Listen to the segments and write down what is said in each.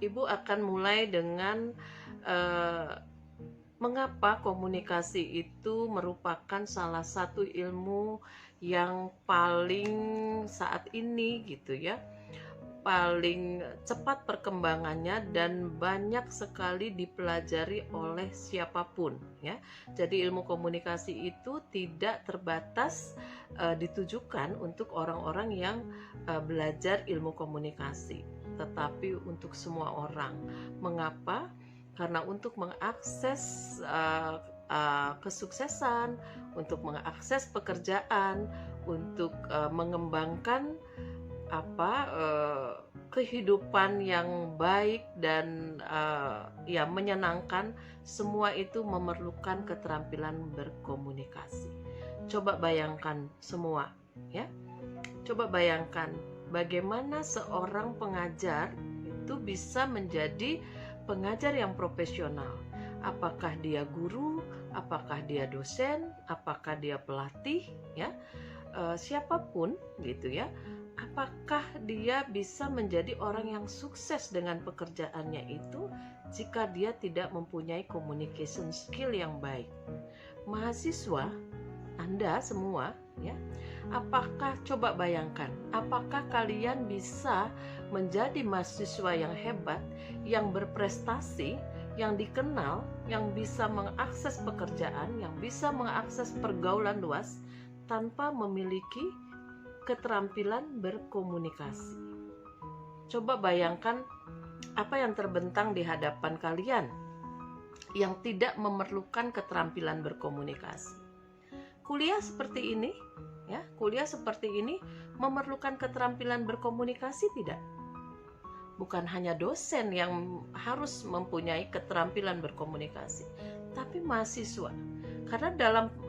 Ibu akan mulai dengan eh, mengapa komunikasi itu merupakan salah satu ilmu yang paling saat ini gitu ya, paling cepat perkembangannya dan banyak sekali dipelajari oleh siapapun ya. Jadi ilmu komunikasi itu tidak terbatas ditujukan untuk orang-orang yang belajar ilmu komunikasi, tetapi untuk semua orang. Mengapa? Karena untuk mengakses kesuksesan, untuk mengakses pekerjaan, untuk mengembangkan kehidupan yang baik dan ya menyenangkan, semua itu memerlukan keterampilan berkomunikasi. Coba bayangkan semua ya, coba bayangkan bagaimana seorang pengajar itu bisa menjadi pengajar yang profesional. Apakah dia guru, apakah dia dosen, apakah dia pelatih ya, siapapun gitu ya. Apakah dia bisa menjadi orang yang sukses dengan pekerjaannya itu jika dia tidak mempunyai communication skill yang baik? Mahasiswa, Anda semua ya, apakah, coba bayangkan, apakah kalian bisa menjadi mahasiswa yang hebat, yang berprestasi, yang dikenal, yang bisa mengakses pekerjaan, yang bisa mengakses pergaulan luas tanpa memiliki keterampilan berkomunikasi? Coba bayangkan apa yang terbentang di hadapan kalian yang tidak memerlukan keterampilan berkomunikasi. Kuliah seperti ini, ya, kuliah seperti ini memerlukan keterampilan berkomunikasi tidak? Bukan hanya dosen yang harus mempunyai keterampilan berkomunikasi, tapi mahasiswa. Karena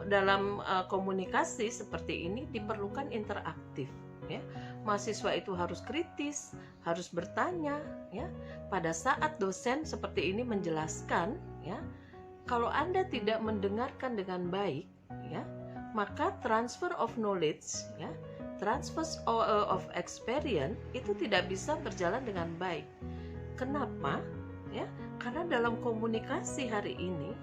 dalam komunikasi seperti ini diperlukan interaktif ya. Mahasiswa itu harus kritis, harus bertanya ya. Pada saat dosen seperti ini menjelaskan ya, kalau Anda tidak mendengarkan dengan baik ya, maka transfer of knowledge ya, transfer of experience itu tidak bisa berjalan dengan baik. Kenapa? Ya, karena dalam komunikasi hari ini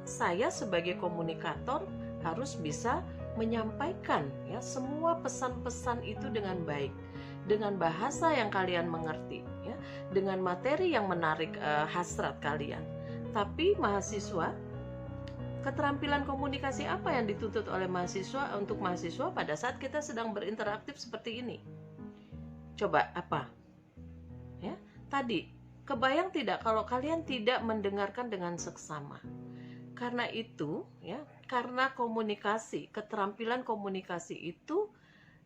saya sebagai komunikator harus bisa menyampaikan ya semua pesan-pesan itu dengan baik, dengan bahasa yang kalian mengerti ya, dengan materi yang menarik hasrat kalian. Tapi mahasiswa, keterampilan komunikasi apa yang dituntut oleh mahasiswa untuk mahasiswa pada saat kita sedang berinteraktif seperti ini? Coba apa? Ya, tadi kebayang tidak kalau kalian tidak mendengarkan dengan seksama? Karena itu ya, karena komunikasi, keterampilan komunikasi itu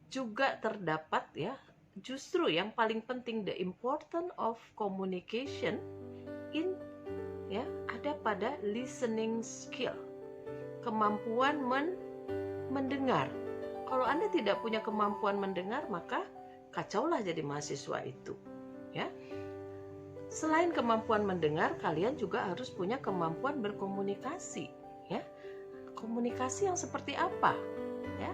juga terdapat ya, justru yang paling penting, the importance of communication in ya, ada pada listening skill, kemampuan mendengar. Kalau Anda tidak punya kemampuan mendengar, maka kacaulah jadi mahasiswa itu ya. Selain kemampuan mendengar, kalian juga harus punya kemampuan berkomunikasi ya. Komunikasi yang seperti apa ya?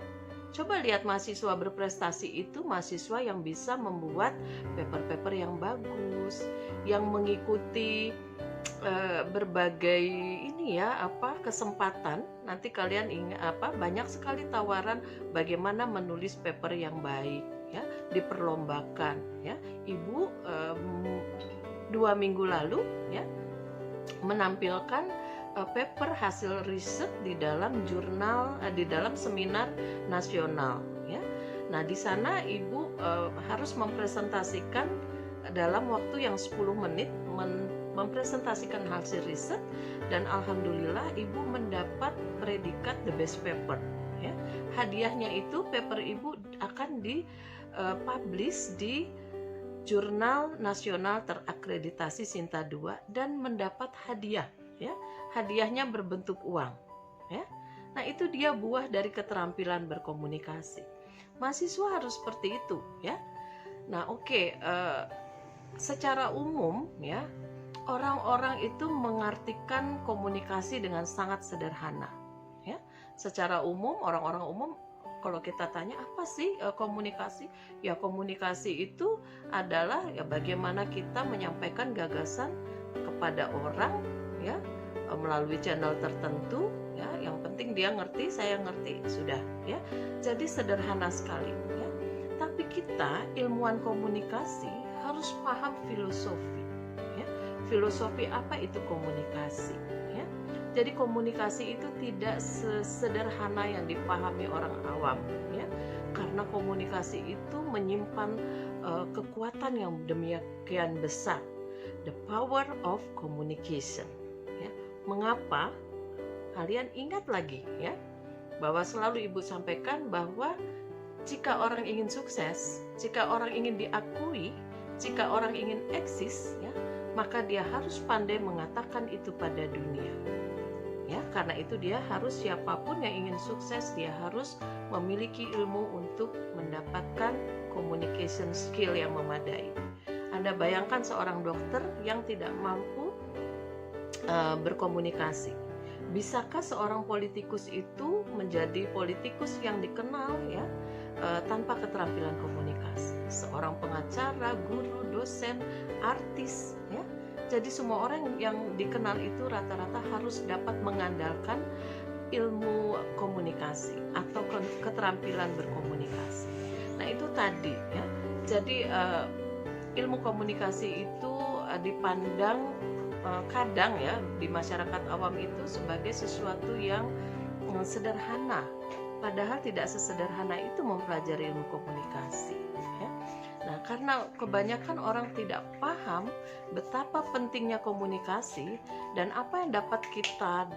Coba lihat mahasiswa berprestasi itu mahasiswa yang bisa membuat paper-paper yang bagus, yang mengikuti berbagai ini ya, kesempatan. Nanti kalian ingat banyak sekali tawaran bagaimana menulis paper yang baik ya, diperlombakan ya. Ibu 2 minggu lalu ya menampilkan paper hasil riset di dalam jurnal, di dalam seminar nasional ya. Nah, di sana ibu harus mempresentasikan dalam waktu yang 10 menit mempresentasikan hasil riset, dan alhamdulillah ibu mendapat predikat the best paper ya. Hadiahnya itu paper ibu akan dipublish di Jurnal Nasional Terakreditasi Sinta II dan mendapat hadiah ya. Hadiahnya berbentuk uang ya. Nah, itu dia buah dari keterampilan berkomunikasi. Mahasiswa harus seperti itu ya. Nah, secara umum ya, orang-orang itu mengartikan komunikasi dengan sangat sederhana ya. Secara umum, orang-orang umum kalau kita tanya apa sih komunikasi? Ya komunikasi itu adalah ya bagaimana kita menyampaikan gagasan kepada orang ya melalui channel tertentu ya, yang penting dia ngerti, saya ngerti, sudah ya. Jadi sederhana sekali ya. Tapi kita ilmuwan komunikasi harus paham filosofi ya. Filosofi apa itu komunikasi ya. Jadi komunikasi itu tidak sesederhana yang dipahami orang awam ya. Karena komunikasi itu menyimpan kekuatan yang demikian besar. The power of communication ya. Mengapa? Kalian ingat lagi ya, bahwa selalu Ibu sampaikan bahwa jika orang ingin sukses, jika orang ingin diakui, jika orang ingin eksis ya, maka dia harus pandai mengatakan itu pada dunia. Ya, karena itu dia harus, siapapun yang ingin sukses, dia harus memiliki ilmu untuk mendapatkan communication skill yang memadai. Anda bayangkan seorang dokter yang tidak mampu berkomunikasi. Bisakah seorang politikus itu menjadi politikus yang dikenal ya tanpa keterampilan komunikasi? Seorang pengacara, guru, dosen, artis ya. Jadi semua orang yang dikenal itu rata-rata harus dapat mengandalkan ilmu komunikasi atau keterampilan berkomunikasi. Nah itu tadi ya. Jadi ilmu komunikasi itu dipandang kadang ya di masyarakat awam itu sebagai sesuatu yang sederhana. Padahal tidak sesederhana itu mempelajari ilmu komunikasi ya. Nah, karena kebanyakan orang tidak paham betapa pentingnya komunikasi dan apa yang dapat kita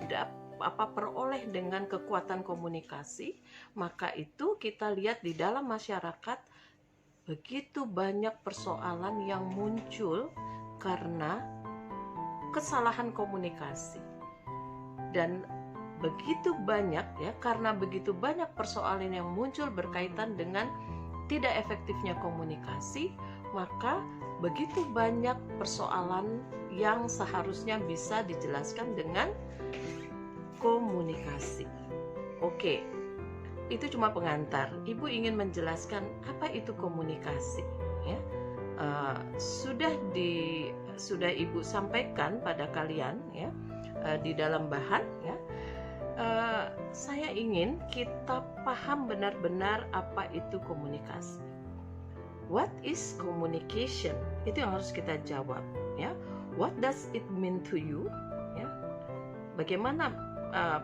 peroleh dengan kekuatan komunikasi, maka itu kita lihat di dalam masyarakat begitu banyak persoalan yang muncul karena kesalahan komunikasi. Dan begitu banyak ya, karena begitu banyak persoalan yang muncul berkaitan dengan tidak efektifnya komunikasi, maka begitu banyak persoalan yang seharusnya bisa dijelaskan dengan komunikasi. Oke, itu cuma pengantar. Ibu ingin menjelaskan apa itu komunikasi ya. Sudah Ibu sampaikan pada kalian ya di dalam bahan ya. Saya ingin kita paham benar-benar apa itu komunikasi. What is communication? Itu yang harus kita jawab ya. What does it mean to you? Ya. Bagaimana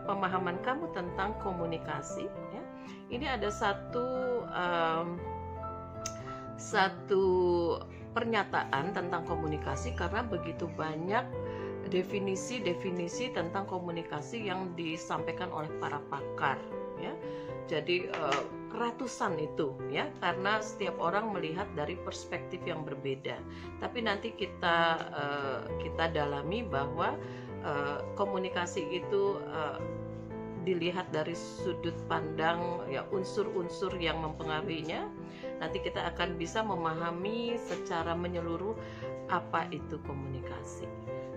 pemahaman kamu tentang komunikasi ya. Ini ada satu pernyataan tentang komunikasi karena begitu banyak definisi-definisi tentang komunikasi yang disampaikan oleh para pakar ya. Jadi ratusan itu ya, karena setiap orang melihat dari perspektif yang berbeda. Tapi nanti kita dalami bahwa komunikasi itu dilihat dari sudut pandang ya, unsur-unsur yang mempengaruhinya. Nanti kita akan bisa memahami secara menyeluruh apa itu komunikasi.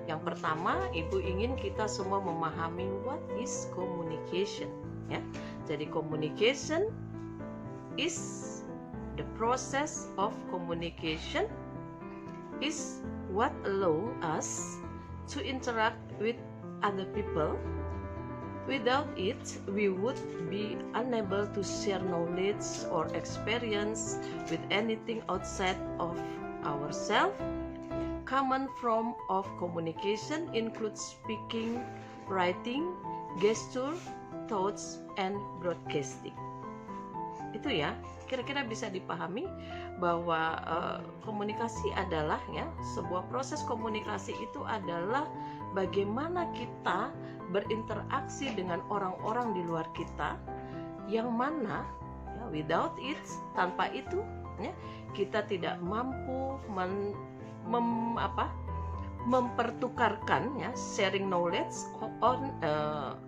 Yang pertama, Ibu ingin kita semua memahami what is communication ya. Jadi communication is the process of communication is what allow us to interact with other people. Without it, we would be unable to share knowledge or experience with anything outside of ourselves. Common form of communication includes speaking, writing, gesture, thoughts, and broadcasting. Itu ya, kira-kira bisa dipahami bahwa komunikasi adalah ya, sebuah proses komunikasi itu adalah bagaimana kita berinteraksi dengan orang-orang di luar kita, yang mana ya, without it, tanpa itu ya, kita tidak mampu mempertukarkan ya, sharing knowledge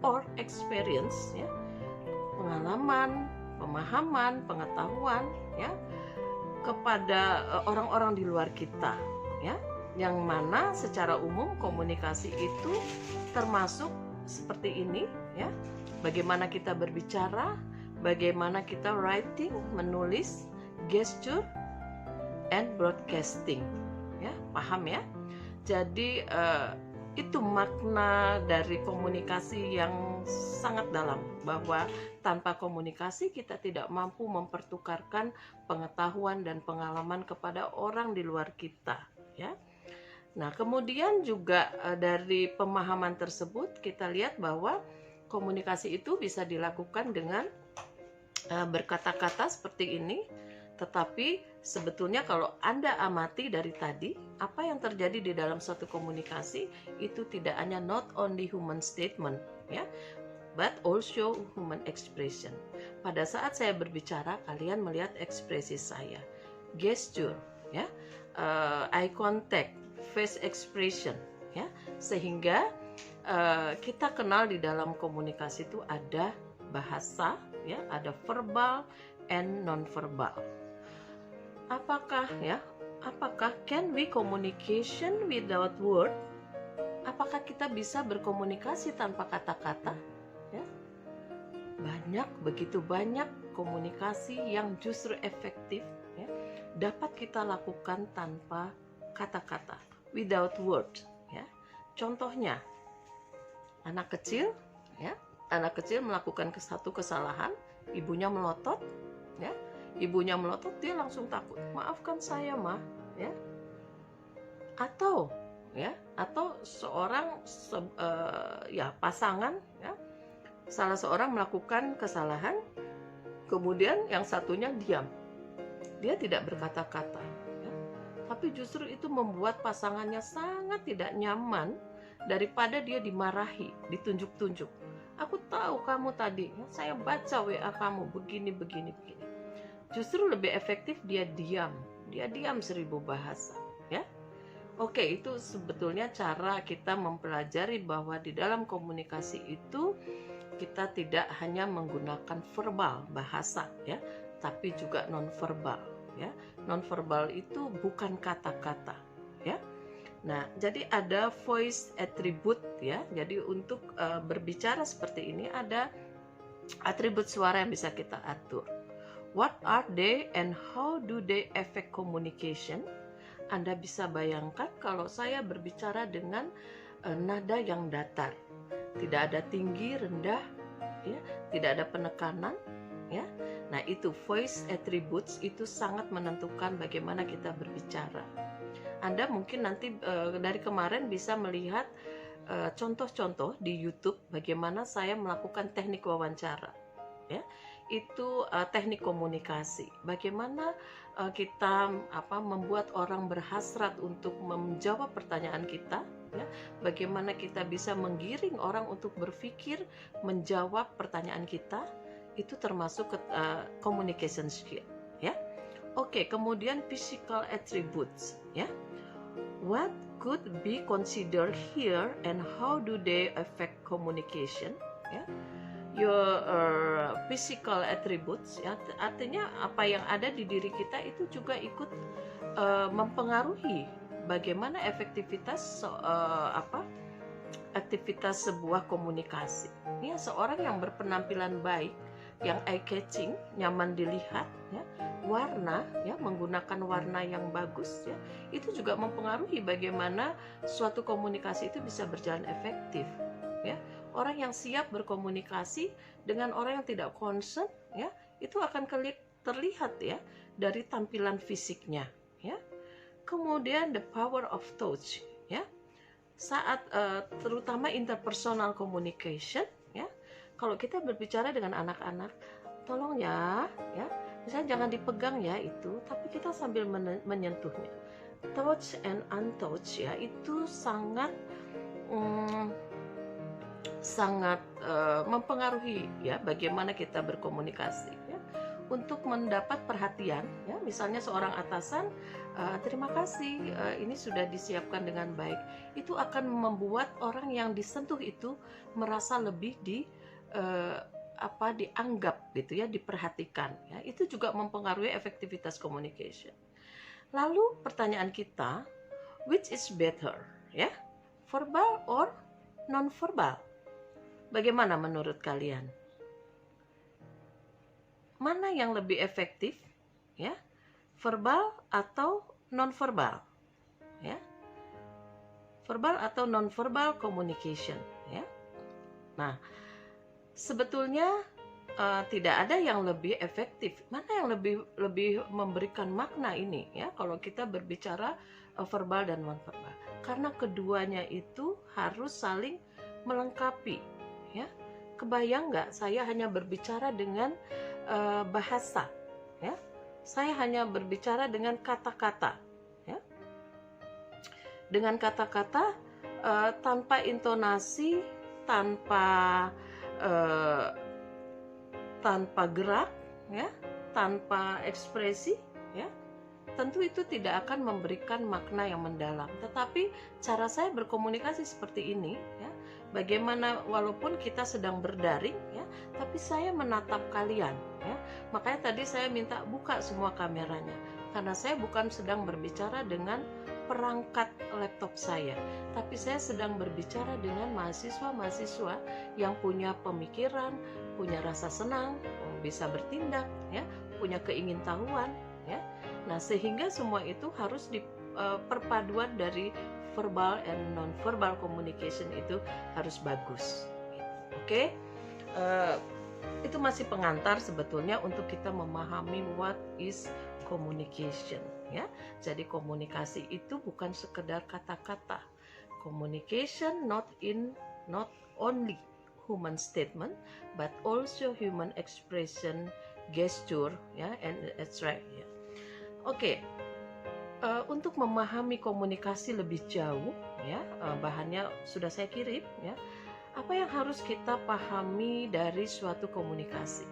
or experience ya, pengalaman, pemahaman, pengetahuan ya, kepada orang-orang di luar kita ya, yang mana secara umum komunikasi itu termasuk seperti ini ya, bagaimana kita berbicara, bagaimana kita writing, menulis, gesture, and broadcasting. Ya, paham ya? Jadi itu makna dari komunikasi yang sangat dalam, bahwa tanpa komunikasi kita tidak mampu mempertukarkan pengetahuan dan pengalaman kepada orang di luar kita, ya. Nah, kemudian juga dari pemahaman tersebut kita lihat bahwa komunikasi itu bisa dilakukan dengan berkata-kata seperti ini. Tetapi sebetulnya kalau Anda amati dari tadi, apa yang terjadi di dalam suatu komunikasi itu tidak hanya not only human statement, ya, but also human expression. Pada saat saya berbicara, kalian melihat ekspresi saya, gesture, ya, eye contact, face expression, ya, sehingga kita kenal di dalam komunikasi itu ada bahasa, ya, ada verbal and non-verbal. Apakah can we communication without word? Apakah kita bisa berkomunikasi tanpa kata-kata? Ya. Begitu banyak komunikasi yang justru efektif, ya, dapat kita lakukan tanpa kata-kata, without word, ya. Contohnya, anak kecil melakukan satu kesalahan, ibunya melotot, ya. Ibunya melotot, dia langsung takut, maafkan saya, Ma, ya. Atau seorang pasangan, ya, salah seorang melakukan kesalahan, kemudian yang satunya diam, dia tidak berkata-kata, ya. Tapi justru itu membuat pasangannya sangat tidak nyaman daripada dia dimarahi, ditunjuk-tunjuk. Aku tahu kamu tadi, saya baca WA kamu begini. Justru lebih efektif dia diam 1000 bahasa, ya. Oke, itu sebetulnya cara kita mempelajari bahwa di dalam komunikasi itu kita tidak hanya menggunakan verbal, bahasa, ya, tapi juga nonverbal, ya. Nonverbal itu bukan kata-kata, ya. Nah, jadi ada voice attribute, ya. Jadi untuk berbicara seperti ini ada atribut suara yang bisa kita atur. What are they and how do they affect communication? Anda bisa bayangkan kalau saya berbicara dengan nada yang datar, tidak ada tinggi, rendah, ya, tidak ada penekanan, ya. Nah, itu voice attributes itu sangat menentukan bagaimana kita berbicara. Anda mungkin nanti dari kemarin bisa melihat contoh-contoh di YouTube bagaimana saya melakukan teknik wawancara, ya. Itu teknik komunikasi. Bagaimana kita membuat orang berhasrat untuk menjawab pertanyaan kita, ya. Bagaimana kita bisa menggiring orang untuk berpikir, menjawab pertanyaan kita, itu termasuk communication skill, ya. Oke, kemudian physical attributes, ya. What could be considered here and how do they affect communication, ya. Your physical attributes, ya, artinya apa yang ada di diri kita itu juga ikut mempengaruhi bagaimana efektivitas aktivitas sebuah komunikasi. Ya, seorang yang berpenampilan baik, yang eye catching, nyaman dilihat, ya, warna, ya, menggunakan warna yang bagus, ya, itu juga mempengaruhi bagaimana suatu komunikasi itu bisa berjalan efektif, ya. Orang yang siap berkomunikasi dengan orang yang tidak concern, ya, itu akan terlihat, ya, dari tampilan fisiknya, ya. Kemudian the power of touch, ya. Saat terutama interpersonal communication, ya. Kalau kita berbicara dengan anak-anak, tolong ya, misalnya jangan dipegang ya itu, tapi kita sambil menyentuhnya. Touch and untouch, ya, itu sangat mempengaruhi, ya, bagaimana kita berkomunikasi, ya. Untuk mendapat perhatian, ya, misalnya seorang atasan, terima kasih, ini sudah disiapkan dengan baik, itu akan membuat orang yang disentuh itu merasa lebih dianggap, gitu ya, diperhatikan, ya. Itu juga mempengaruhi efektivitas communication. Lalu pertanyaan kita, which is better, ya, verbal or non-verbal? Bagaimana menurut kalian? mana yang lebih efektif, ya, verbal atau non-verbal, ya, verbal atau non-verbal communication, ya. Nah, sebetulnya tidak ada yang lebih efektif, mana yang lebih memberikan makna ini, ya, kalau kita berbicara verbal dan non-verbal, karena keduanya itu harus saling melengkapi, ya. Kebayang nggak saya hanya berbicara dengan bahasa, ya, saya hanya berbicara dengan kata-kata, ya, dengan kata-kata tanpa intonasi, tanpa gerak, ya, tanpa ekspresi, ya, tentu itu tidak akan memberikan makna yang mendalam. Tetapi cara saya berkomunikasi seperti ini, ya, bagaimana walaupun kita sedang berdaring, ya, tapi saya menatap kalian, ya. Makanya tadi saya minta buka semua kameranya, karena saya bukan sedang berbicara dengan perangkat laptop saya, tapi saya sedang berbicara dengan mahasiswa-mahasiswa yang punya pemikiran, punya rasa senang, bisa bertindak, ya, punya keingintahuan, ya. Nah, sehingga semua itu harus perpaduan dari verbal and non-verbal communication itu harus bagus. Oke? Itu masih pengantar sebetulnya untuk kita memahami what is communication, ya. Jadi komunikasi itu bukan sekedar kata-kata. Communication not only human statement but also human expression, gesture, ya, and etc. Ya. Oke. Untuk memahami komunikasi lebih jauh, ya, bahannya sudah saya kirim, ya. Apa yang harus kita pahami dari suatu komunikasi?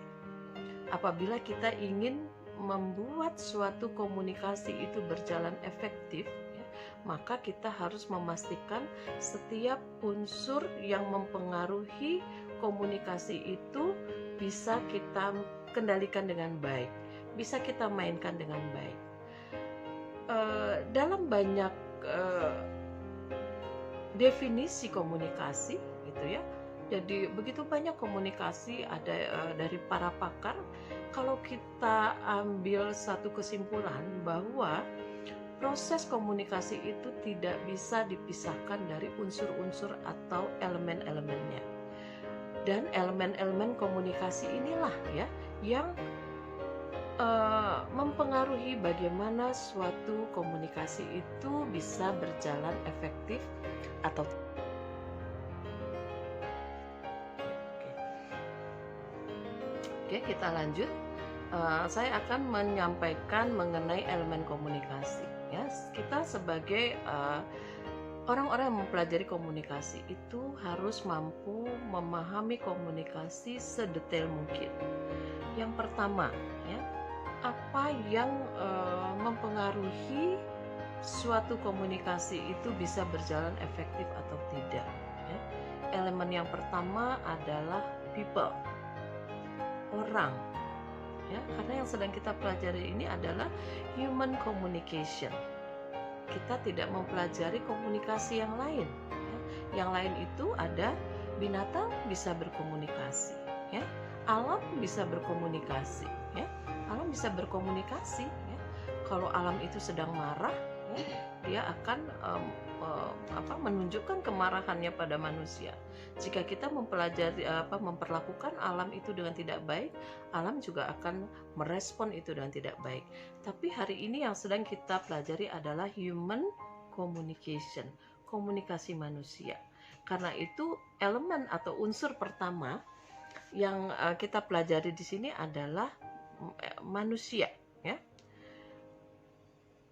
Apabila kita ingin membuat suatu komunikasi itu berjalan efektif, ya, maka kita harus memastikan setiap unsur yang mempengaruhi komunikasi itu bisa kita kendalikan dengan baik, bisa kita mainkan dengan baik. Dalam banyak definisi komunikasi, gitu ya. Jadi begitu banyak komunikasi ada dari para pakar. Kalau kita ambil satu kesimpulan bahwa proses komunikasi itu tidak bisa dipisahkan dari unsur-unsur atau elemen-elemennya. Dan elemen-elemen komunikasi inilah, ya, yang mempengaruhi bagaimana suatu komunikasi itu bisa berjalan efektif atau tidak. Oke, kita lanjut. Saya akan menyampaikan mengenai elemen komunikasi, ya. Kita sebagai orang-orang yang mempelajari komunikasi itu harus mampu memahami komunikasi sedetail mungkin. Yang pertama, ya, apa yang mempengaruhi suatu komunikasi itu bisa berjalan efektif atau tidak, ya. Elemen yang pertama adalah people, orang, ya, karena yang sedang kita pelajari ini adalah human communication. Kita tidak mempelajari komunikasi yang lain, ya. Yang lain itu ada binatang bisa berkomunikasi, ya, alam bisa berkomunikasi, ya, alam bisa berkomunikasi, ya. Kalau alam itu sedang marah, ya, dia akan menunjukkan kemarahannya pada manusia. Jika kita memperlakukan alam itu dengan tidak baik, alam juga akan merespon itu dengan tidak baik. Tapi hari ini yang sedang kita pelajari adalah human communication, komunikasi manusia. Karena itu elemen atau unsur pertama yang kita pelajari di sini adalah manusia, ya.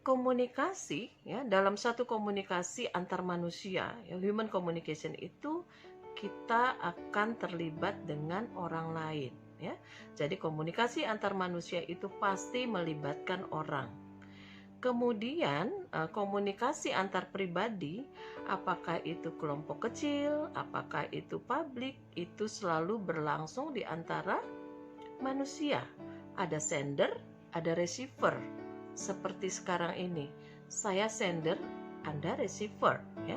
Komunikasi, ya, dalam satu komunikasi antar manusia, ya, human communication itu kita akan terlibat dengan orang lain, ya. Jadi komunikasi antar manusia itu pasti melibatkan orang. Kemudian komunikasi antar pribadi, apakah itu kelompok kecil, apakah itu publik, itu selalu berlangsung di antara manusia. Ada sender, ada receiver. Seperti sekarang ini, saya sender, Anda receiver, ya.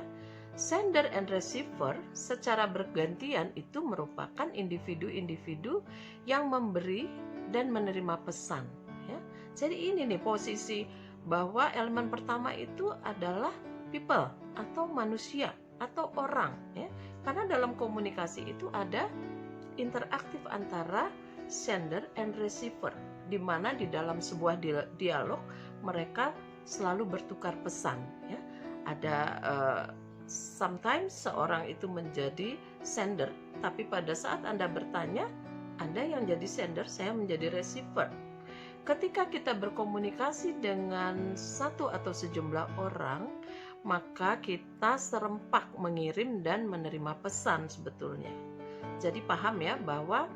Sender and receiver secara bergantian itu merupakan individu-individu yang memberi dan menerima pesan, ya. Jadi ini nih posisi bahwa elemen pertama itu adalah people atau manusia atau orang, ya. Karena dalam komunikasi itu ada interaktif antara sender and receiver, di mana di dalam sebuah dialog mereka selalu bertukar pesan, ya. Ada sometimes seorang itu menjadi sender, tapi pada saat Anda bertanya, Anda yang jadi sender, saya menjadi receiver. Ketika kita berkomunikasi dengan satu atau sejumlah orang, maka kita serempak mengirim dan menerima pesan sebetulnya. Jadi paham ya bahwa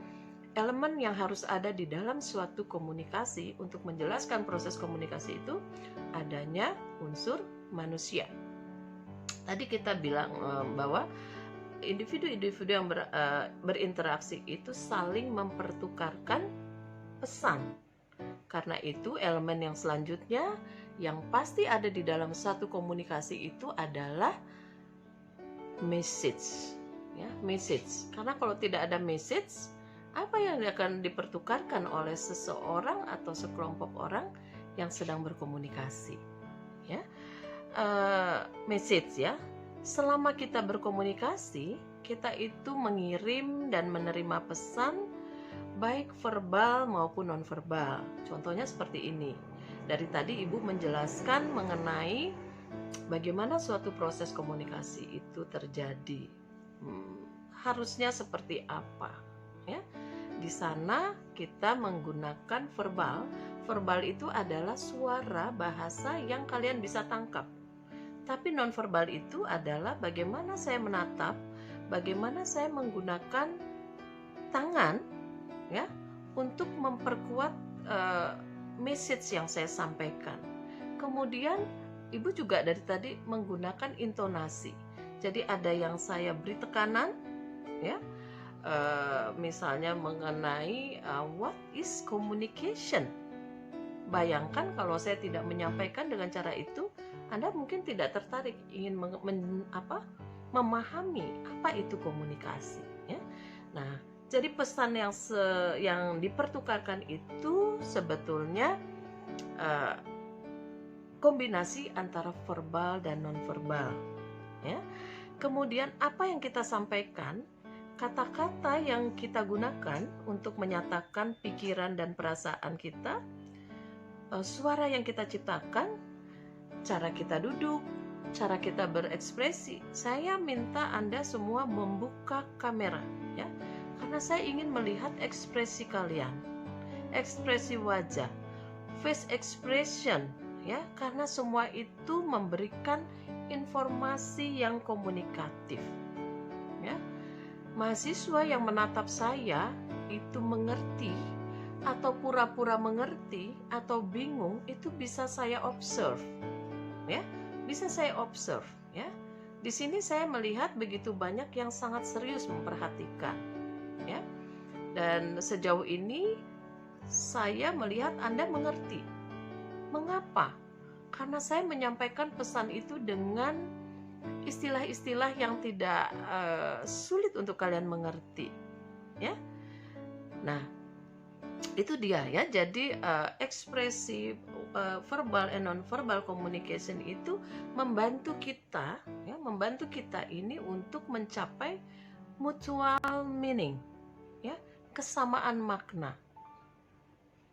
elemen yang harus ada di dalam suatu komunikasi untuk menjelaskan proses komunikasi itu adanya unsur manusia. Tadi kita bilang bahwa individu-individu yang berinteraksi itu saling mempertukarkan pesan. Karena itu elemen yang selanjutnya yang pasti ada di dalam satu komunikasi itu adalah message, ya, message. Karena kalau tidak ada message, apa yang akan dipertukarkan oleh seseorang atau sekelompok orang yang sedang berkomunikasi, ya. Message, ya. Selama kita berkomunikasi, kita itu mengirim dan menerima pesan baik verbal maupun nonverbal. Contohnya seperti ini. Dari tadi Ibu menjelaskan mengenai bagaimana suatu proses komunikasi itu terjadi. Harusnya seperti apa, ya? Di sana kita menggunakan verbal. Verbal itu adalah suara bahasa yang kalian bisa tangkap. Tapi nonverbal itu adalah bagaimana saya menatap, bagaimana saya menggunakan tangan, ya, untuk memperkuat message yang saya sampaikan. Kemudian Ibu juga dari tadi menggunakan intonasi. Jadi ada yang saya beri tekanan, ya, misalnya mengenai what is communication. Bayangkan kalau saya tidak menyampaikan dengan cara itu, Anda mungkin tidak tertarik ingin memahami apa itu komunikasi, ya. Nah, jadi pesan yang dipertukarkan itu sebetulnya kombinasi antara verbal dan nonverbal, ya. Kemudian apa yang kita sampaikan, kata-kata yang kita gunakan untuk menyatakan pikiran dan perasaan kita, suara yang kita ciptakan, cara kita duduk, cara kita berekspresi. Saya minta Anda semua membuka kamera, ya. Karena saya ingin melihat ekspresi kalian, ekspresi wajah, face expression, ya. Karena semua itu memberikan informasi yang komunikatif, ya. Mahasiswa yang menatap saya itu mengerti atau pura-pura mengerti atau bingung, itu bisa saya observe, ya. Bisa saya observe, ya. Di sini saya melihat begitu banyak yang sangat serius memperhatikan, ya. Dan sejauh ini saya melihat Anda mengerti. Mengapa? Karena saya menyampaikan pesan itu dengan istilah-istilah yang tidak sulit untuk kalian mengerti, ya. Nah, itu dia, ya. Jadi ekspresi verbal and non-verbal communication itu membantu kita, ya, membantu kita ini untuk mencapai mutual meaning, ya, kesamaan makna.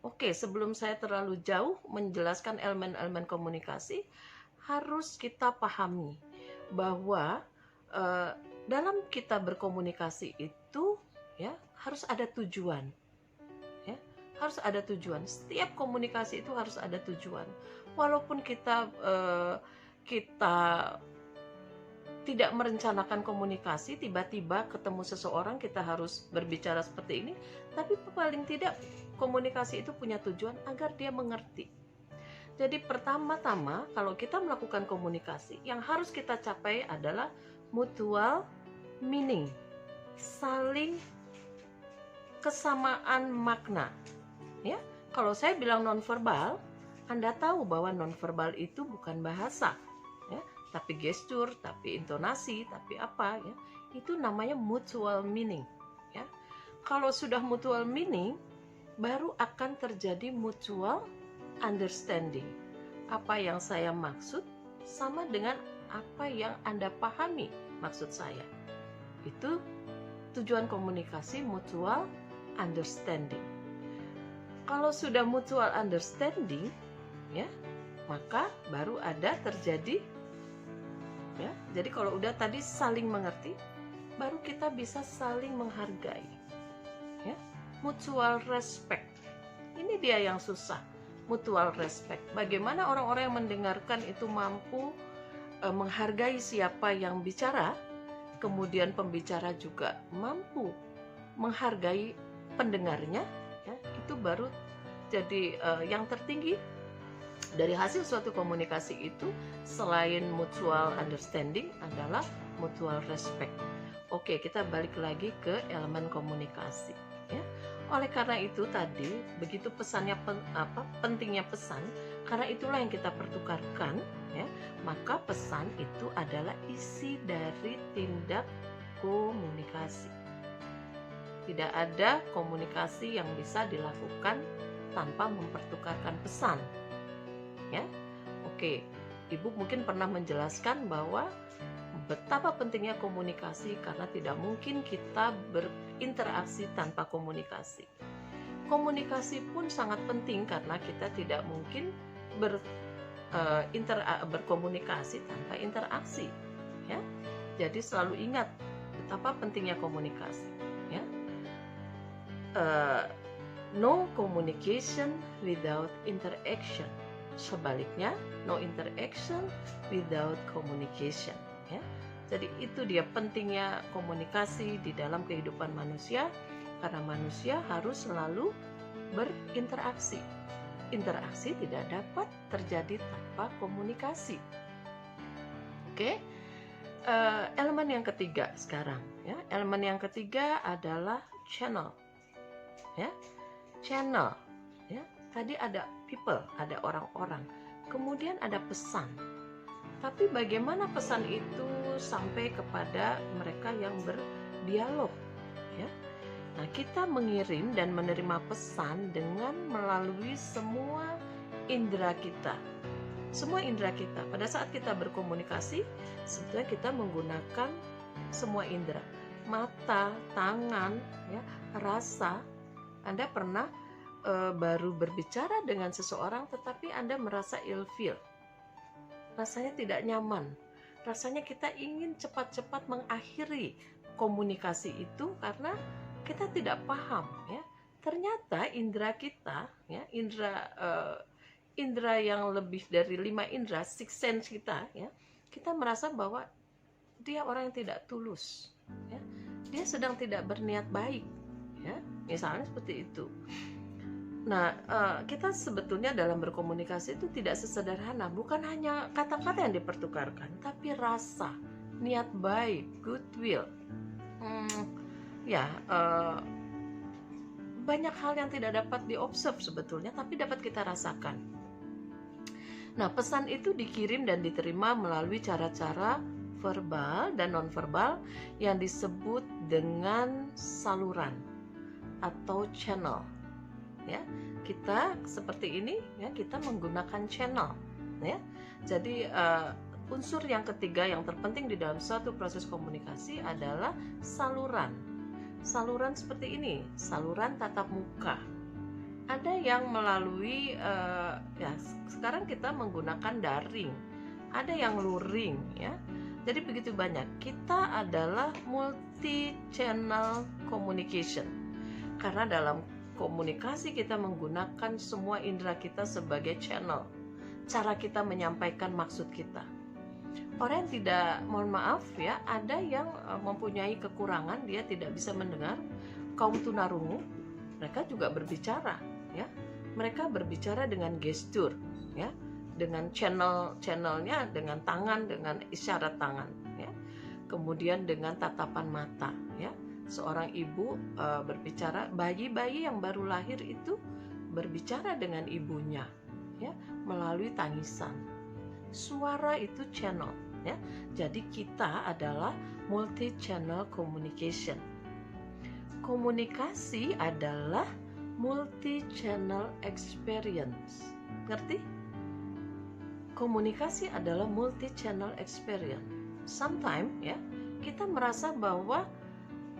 Oke, sebelum saya terlalu jauh menjelaskan elemen-elemen komunikasi, harus kita pahami bahwa dalam kita berkomunikasi itu, ya, harus ada tujuan. Harus ada tujuan. Setiap komunikasi itu harus ada tujuan. Walaupun kita tidak merencanakan komunikasi, tiba-tiba ketemu seseorang kita harus berbicara seperti ini, tapi paling tidak komunikasi itu punya tujuan agar dia mengerti. Jadi pertama-tama kalau kita melakukan komunikasi, yang harus kita capai adalah mutual meaning, saling kesamaan makna. Ya, kalau saya bilang nonverbal, Anda tahu bahwa nonverbal itu bukan bahasa, ya, tapi gestur, tapi intonasi, tapi apa, ya, itu namanya mutual meaning, ya. Kalau sudah mutual meaning, baru akan terjadi mutual understanding. Apa yang saya maksud sama dengan apa yang Anda pahami maksud saya. Itu tujuan komunikasi, mutual understanding. Kalau sudah mutual understanding, ya, maka baru ada terjadi, ya. Jadi kalau udah tadi saling mengerti, baru kita bisa saling menghargai, ya. Mutual respect. Ini dia yang susah, mutual respect. Bagaimana orang-orang yang mendengarkan itu mampu menghargai siapa yang bicara, kemudian pembicara juga mampu menghargai pendengarnya, ya, itu baru jadi yang tertinggi dari hasil suatu komunikasi itu. Selain mutual understanding adalah mutual respect. Oke, kita balik lagi ke elemen komunikasi, ya. Oleh karena itu tadi begitu pesannya pentingnya pesan, karena itulah yang kita pertukarkan, ya. Maka pesan itu adalah isi dari tindak komunikasi. Tidak ada komunikasi yang bisa dilakukan tanpa mempertukarkan pesan, ya. Oke, Ibu mungkin pernah menjelaskan bahwa betapa pentingnya komunikasi karena tidak mungkin kita berinteraksi tanpa komunikasi. Komunikasi pun sangat penting karena kita tidak mungkin berkomunikasi tanpa interaksi, ya. Jadi selalu ingat betapa pentingnya komunikasi, ya. No communication without interaction. Sebaliknya, no interaction without communication, ya. Jadi itu dia pentingnya komunikasi di dalam kehidupan manusia, karena manusia harus selalu berinteraksi. Interaksi tidak dapat terjadi tanpa komunikasi. Oke, elemen yang ketiga sekarang, ya. Elemen yang ketiga adalah channel, ya. Channel, ya. Tadi ada people, ada orang-orang, kemudian ada pesan. Tapi bagaimana pesan itu sampai kepada mereka yang berdialog, ya? Nah, kita mengirim dan menerima pesan dengan melalui semua indera kita. Semua indera kita. Pada saat kita berkomunikasi, sebetulnya kita menggunakan semua indera. Mata, tangan, ya, rasa. Anda pernah baru berbicara dengan seseorang tetapi Anda merasa ilfeel. Rasanya tidak nyaman. Rasanya kita ingin cepat-cepat mengakhiri komunikasi itu karena kita tidak paham, ya. Ternyata indera kita, ya, indera yang lebih dari 5 indera, six sense kita, ya, kita merasa bahwa dia orang yang tidak tulus, ya. Dia sedang tidak berniat baik, ya. Misalnya seperti itu. Nah, kita sebetulnya dalam berkomunikasi itu tidak sesederhana, bukan hanya kata-kata yang dipertukarkan, tapi rasa, niat baik, goodwill. Banyak hal yang tidak dapat diobserv sebetulnya, tapi dapat kita rasakan. Nah, pesan itu dikirim dan diterima melalui cara-cara verbal dan nonverbal yang disebut dengan saluran atau channel. Ya, kita seperti ini, ya, kita menggunakan channel, ya. Jadi unsur yang ketiga yang terpenting di dalam suatu proses komunikasi adalah saluran. Saluran seperti ini, saluran tatap muka. Ada yang melalui ya, sekarang kita menggunakan daring, ada yang luring, ya. Jadi begitu banyak. Kita adalah multi channel communication karena dalam komunikasi kita menggunakan semua indera kita sebagai channel, cara kita menyampaikan maksud kita. Orang yang tidak, mohon maaf, ya, ada yang mempunyai kekurangan, dia tidak bisa mendengar. Kaum tunarungu, mereka juga berbicara, ya. Mereka berbicara dengan gestur, ya, dengan channelnya, dengan tangan, dengan isyarat tangan, ya. Kemudian dengan tatapan mata, ya. Seorang ibu berbicara, bayi-bayi yang baru lahir itu berbicara dengan ibunya, ya, melalui tangisan. Suara itu channel, ya. Jadi kita adalah multi channel communication. Komunikasi adalah multi-channel experience. Ngerti? Komunikasi adalah multi-channel experience. Sometimes ya, kita merasa bahwa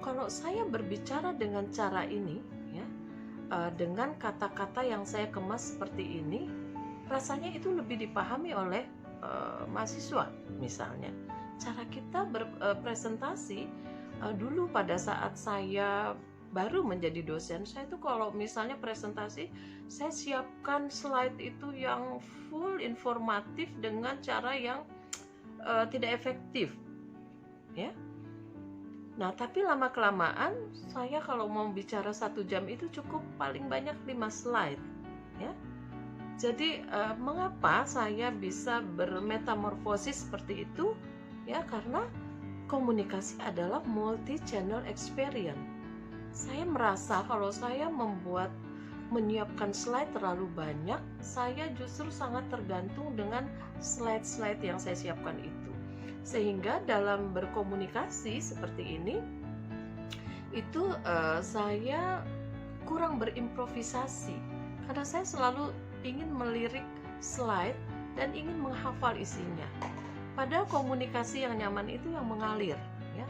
kalau saya berbicara dengan cara ini ya, dengan kata-kata yang saya kemas seperti ini, rasanya itu lebih dipahami oleh mahasiswa misalnya. Cara kita berpresentasi dulu pada saat saya baru menjadi dosen, saya tuh kalau misalnya presentasi, saya siapkan slide itu yang full informatif dengan cara yang tidak efektif ya. Nah, tapi lama-kelamaan saya kalau mau bicara 1 jam itu cukup paling banyak 5 slide ya. Jadi mengapa saya bisa bermetamorfosis seperti itu? Ya, karena komunikasi adalah multi-channel experience. Saya merasa kalau saya menyiapkan slide terlalu banyak, saya justru sangat tergantung dengan slide-slide yang saya siapkan itu. Sehingga dalam berkomunikasi seperti ini, itu saya kurang berimprovisasi. Karena saya selalu ingin melirik slide dan ingin menghafal isinya. Padahal komunikasi yang nyaman itu yang mengalir ya.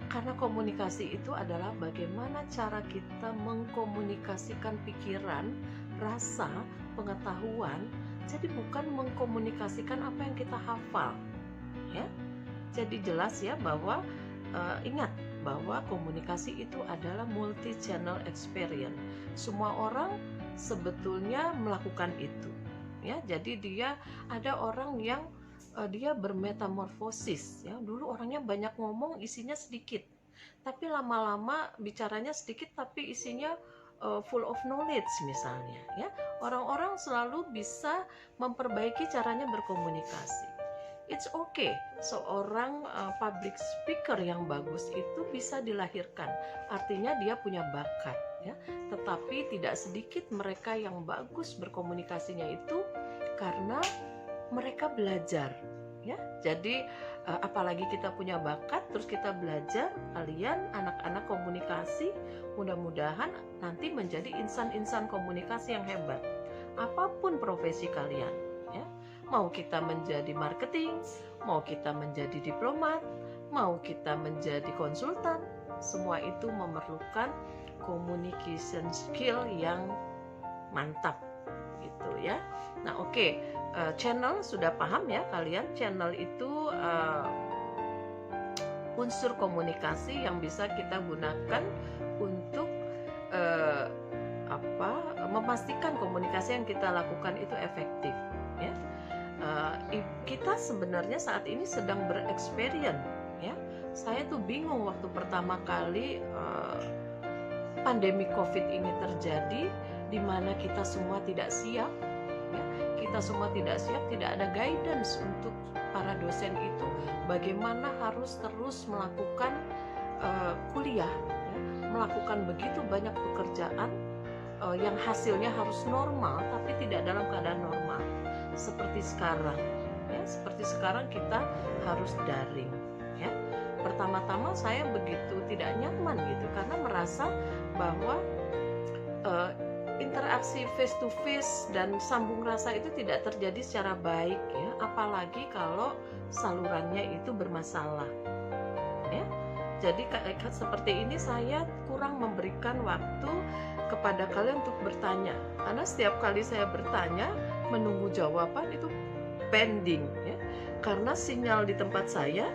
Karena komunikasi itu adalah bagaimana cara kita mengkomunikasikan pikiran, rasa, pengetahuan. Jadi bukan mengkomunikasikan apa yang kita hafal ya. Jadi jelas ya bahwa ingat bahwa komunikasi itu adalah multi channel experience. Semua orang sebetulnya melakukan itu ya. Jadi ada orang yang dia bermetamorfosis ya. Dulu orangnya banyak ngomong, isinya sedikit, tapi lama-lama bicaranya sedikit tapi isinya full of knowledge misalnya ya. Orang-orang selalu bisa memperbaiki caranya berkomunikasi. It's okay, seorang public speaker yang bagus itu bisa dilahirkan, artinya dia punya bakat ya. Tetapi tidak sedikit mereka yang bagus berkomunikasinya itu karena mereka belajar ya. Jadi apalagi kita punya bakat terus kita belajar, kalian anak-anak komunikasi mudah-mudahan nanti menjadi insan-insan komunikasi yang hebat apapun profesi kalian ya. Mau kita menjadi marketing, mau kita menjadi diplomat, mau kita menjadi konsultan, semua itu memerlukan communication skill yang mantap gitu ya. Nah, oke. Channel sudah paham ya kalian. Channel itu unsur komunikasi yang bisa kita gunakan untuk memastikan komunikasi yang kita lakukan itu efektif ya. Kita sebenarnya saat ini sedang bereksperience ya. Saya tuh bingung waktu pertama kali pandemi COVID ini terjadi, di mana kita semua tidak siap ya. Kita semua tidak siap, tidak ada guidance untuk para dosen itu bagaimana harus terus melakukan kuliah ya. Melakukan begitu banyak pekerjaan yang hasilnya harus normal tapi tidak dalam keadaan normal seperti sekarang ya. Seperti sekarang kita harus daring ya. Pertama-tama saya begitu tidak nyaman gitu karena merasa bahwa interaksi face to face dan sambung rasa itu tidak terjadi secara baik ya, apalagi kalau salurannya itu bermasalah ya. Jadi seperti ini saya kurang memberikan waktu kepada kalian untuk bertanya, karena setiap kali saya bertanya menunggu jawaban itu pending ya, karena sinyal di tempat saya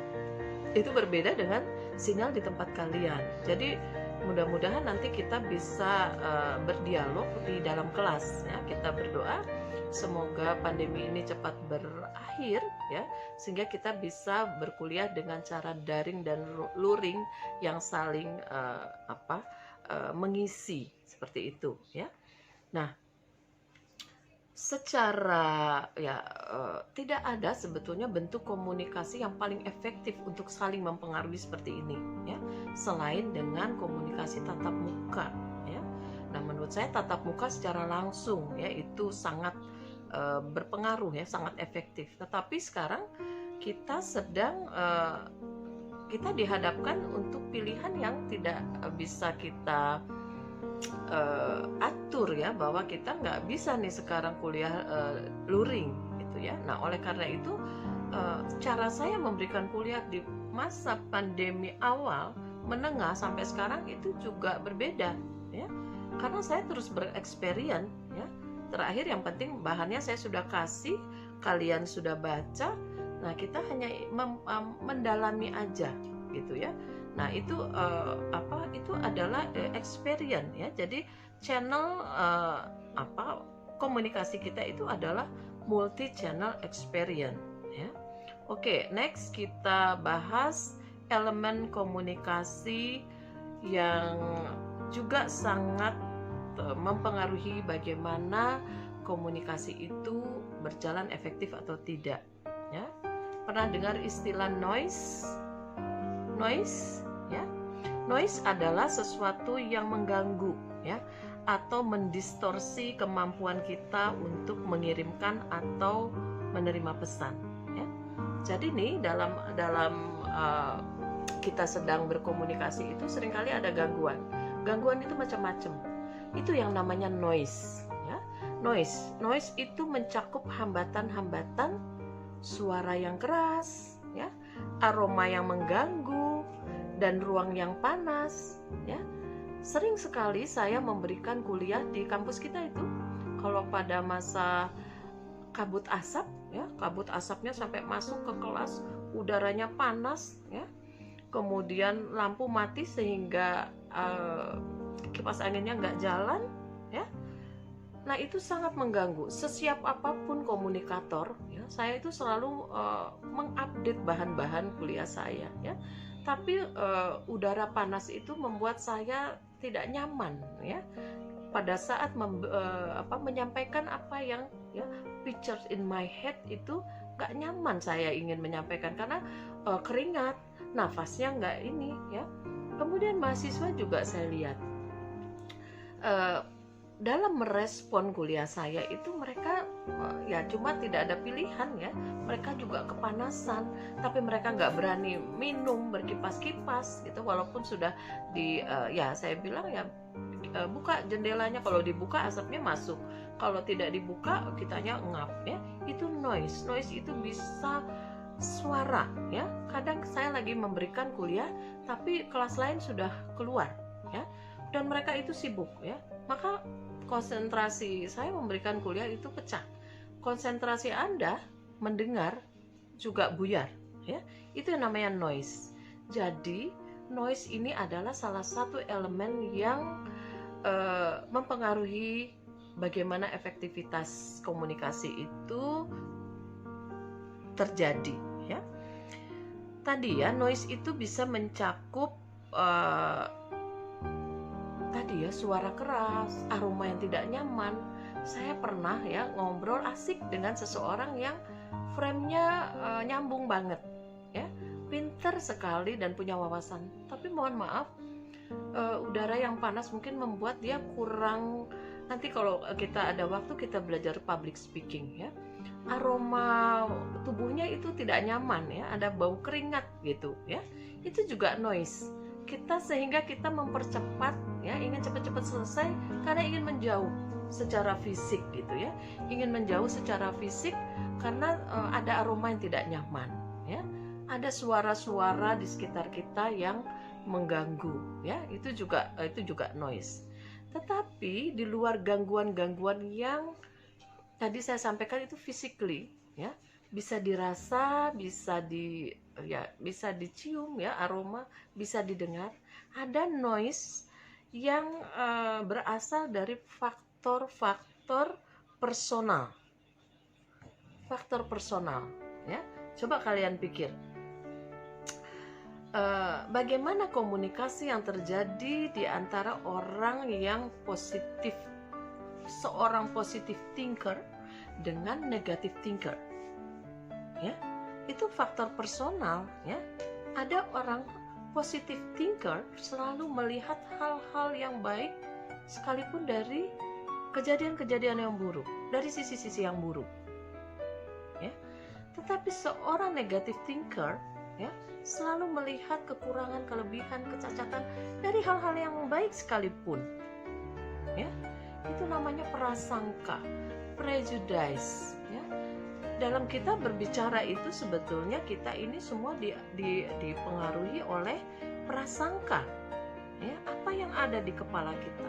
itu berbeda dengan sinyal di tempat kalian. Jadi mudah-mudahan nanti kita bisa berdialog di dalam kelas ya. Kita berdoa semoga pandemi ini cepat berakhir ya, sehingga kita bisa berkuliah dengan cara daring dan luring yang saling mengisi seperti itu ya. Nah, secara tidak ada sebetulnya bentuk komunikasi yang paling efektif untuk saling mempengaruhi seperti ini ya, selain dengan komunikasi tatap muka ya. Nah, menurut saya tatap muka secara langsung ya itu sangat berpengaruh ya, sangat efektif. Tetapi sekarang kita sedang kita dihadapkan untuk pilihan yang tidak bisa kita atur ya, bahwa kita nggak bisa nih sekarang kuliah luring gitu ya. Nah, oleh karena itu cara saya memberikan kuliah di masa pandemi awal, menengah sampai sekarang itu juga berbeda ya, karena saya terus bereksperimen ya. Terakhir yang penting bahannya saya sudah kasih, kalian sudah baca, nah kita hanya mendalami aja gitu ya. Nah itu itu adalah experience ya. Jadi channel komunikasi kita itu adalah multi channel experience ya. Oke, next kita bahas elemen komunikasi yang juga sangat mempengaruhi bagaimana komunikasi itu berjalan efektif atau tidak ya. Pernah dengar istilah noise ya? Noise adalah sesuatu yang mengganggu ya, atau mendistorsi kemampuan kita untuk mengirimkan atau menerima pesan ya. Jadi nih dalam kita sedang berkomunikasi itu seringkali ada gangguan itu macam-macam. Itu yang namanya noise ya. Noise itu mencakup hambatan-hambatan, suara yang keras ya, aroma yang mengganggu, dan ruang yang panas ya. Sering sekali saya memberikan kuliah di kampus kita itu, kalau pada masa kabut asap ya, kabut asapnya sampai masuk ke kelas, udaranya panas ya, kemudian lampu mati sehingga kipas anginnya nggak jalan ya. Nah itu sangat mengganggu. Sesiap apapun komunikator ya, saya itu selalu mengupdate bahan-bahan kuliah saya ya. Tapi udara panas itu membuat saya tidak nyaman ya, pada saat menyampaikan apa yang ya, pictures in my head itu nggak nyaman saya ingin menyampaikan, karena keringat, nafasnya nggak ini ya. Kemudian mahasiswa juga saya lihat dalam merespon kuliah saya itu mereka ya cuma tidak ada pilihan ya, mereka juga kepanasan, tapi mereka nggak berani minum berkipas-kipas gitu, walaupun sudah ya saya bilang ya buka jendelanya, kalau dibuka asapnya masuk, kalau tidak dibuka kitanya ngap ya. Itu noise itu bisa suara ya. Kadang saya lagi memberikan kuliah tapi kelas lain sudah keluar ya, dan mereka itu sibuk ya, maka konsentrasi saya memberikan kuliah itu pecah. Konsentrasi Anda mendengar juga buyar ya. Itu yang namanya noise. Jadi noise ini adalah salah satu elemen yang mempengaruhi bagaimana efektivitas komunikasi itu terjadi ya. Tadi ya, noise itu bisa mencakup tadi ya, suara keras, aroma yang tidak nyaman. Saya pernah ya ngobrol asik dengan seseorang yang frame-nya nyambung banget ya, pinter sekali dan punya wawasan, tapi mohon maaf udara yang panas mungkin membuat dia kurang. Nanti kalau kita ada waktu kita belajar public speaking ya, aroma tubuhnya itu tidak nyaman ya, ada bau keringat gitu ya. Itu juga noise kita, sehingga kita mempercepat ya, ingin cepat-cepat selesai karena ingin menjauh secara fisik gitu ya, ingin menjauh secara fisik karena ada aroma yang tidak nyaman ya, ada suara-suara di sekitar kita yang mengganggu ya. Itu juga noise. Tetapi di luar gangguan-gangguan yang tadi saya sampaikan itu physically ya, bisa dirasa, bisa dicium ya, aroma bisa didengar. Ada noise yang berasal dari faktor-faktor personal. Faktor personal ya. Coba kalian pikir, bagaimana komunikasi yang terjadi di antara orang yang positif, seorang positive thinker dengan negative thinker ya. Itu faktor personal ya. Ada orang positive thinker selalu melihat hal-hal yang baik sekalipun dari kejadian-kejadian yang buruk, dari sisi-sisi yang buruk ya. Tetapi seorang negative thinker ya selalu melihat kekurangan, kelebihan, kecacatan dari hal-hal yang baik sekalipun itu namanya prasangka, prejudice ya. Dalam kita berbicara itu sebetulnya kita ini semua dipengaruhi oleh prasangka ya, apa yang ada di kepala kita.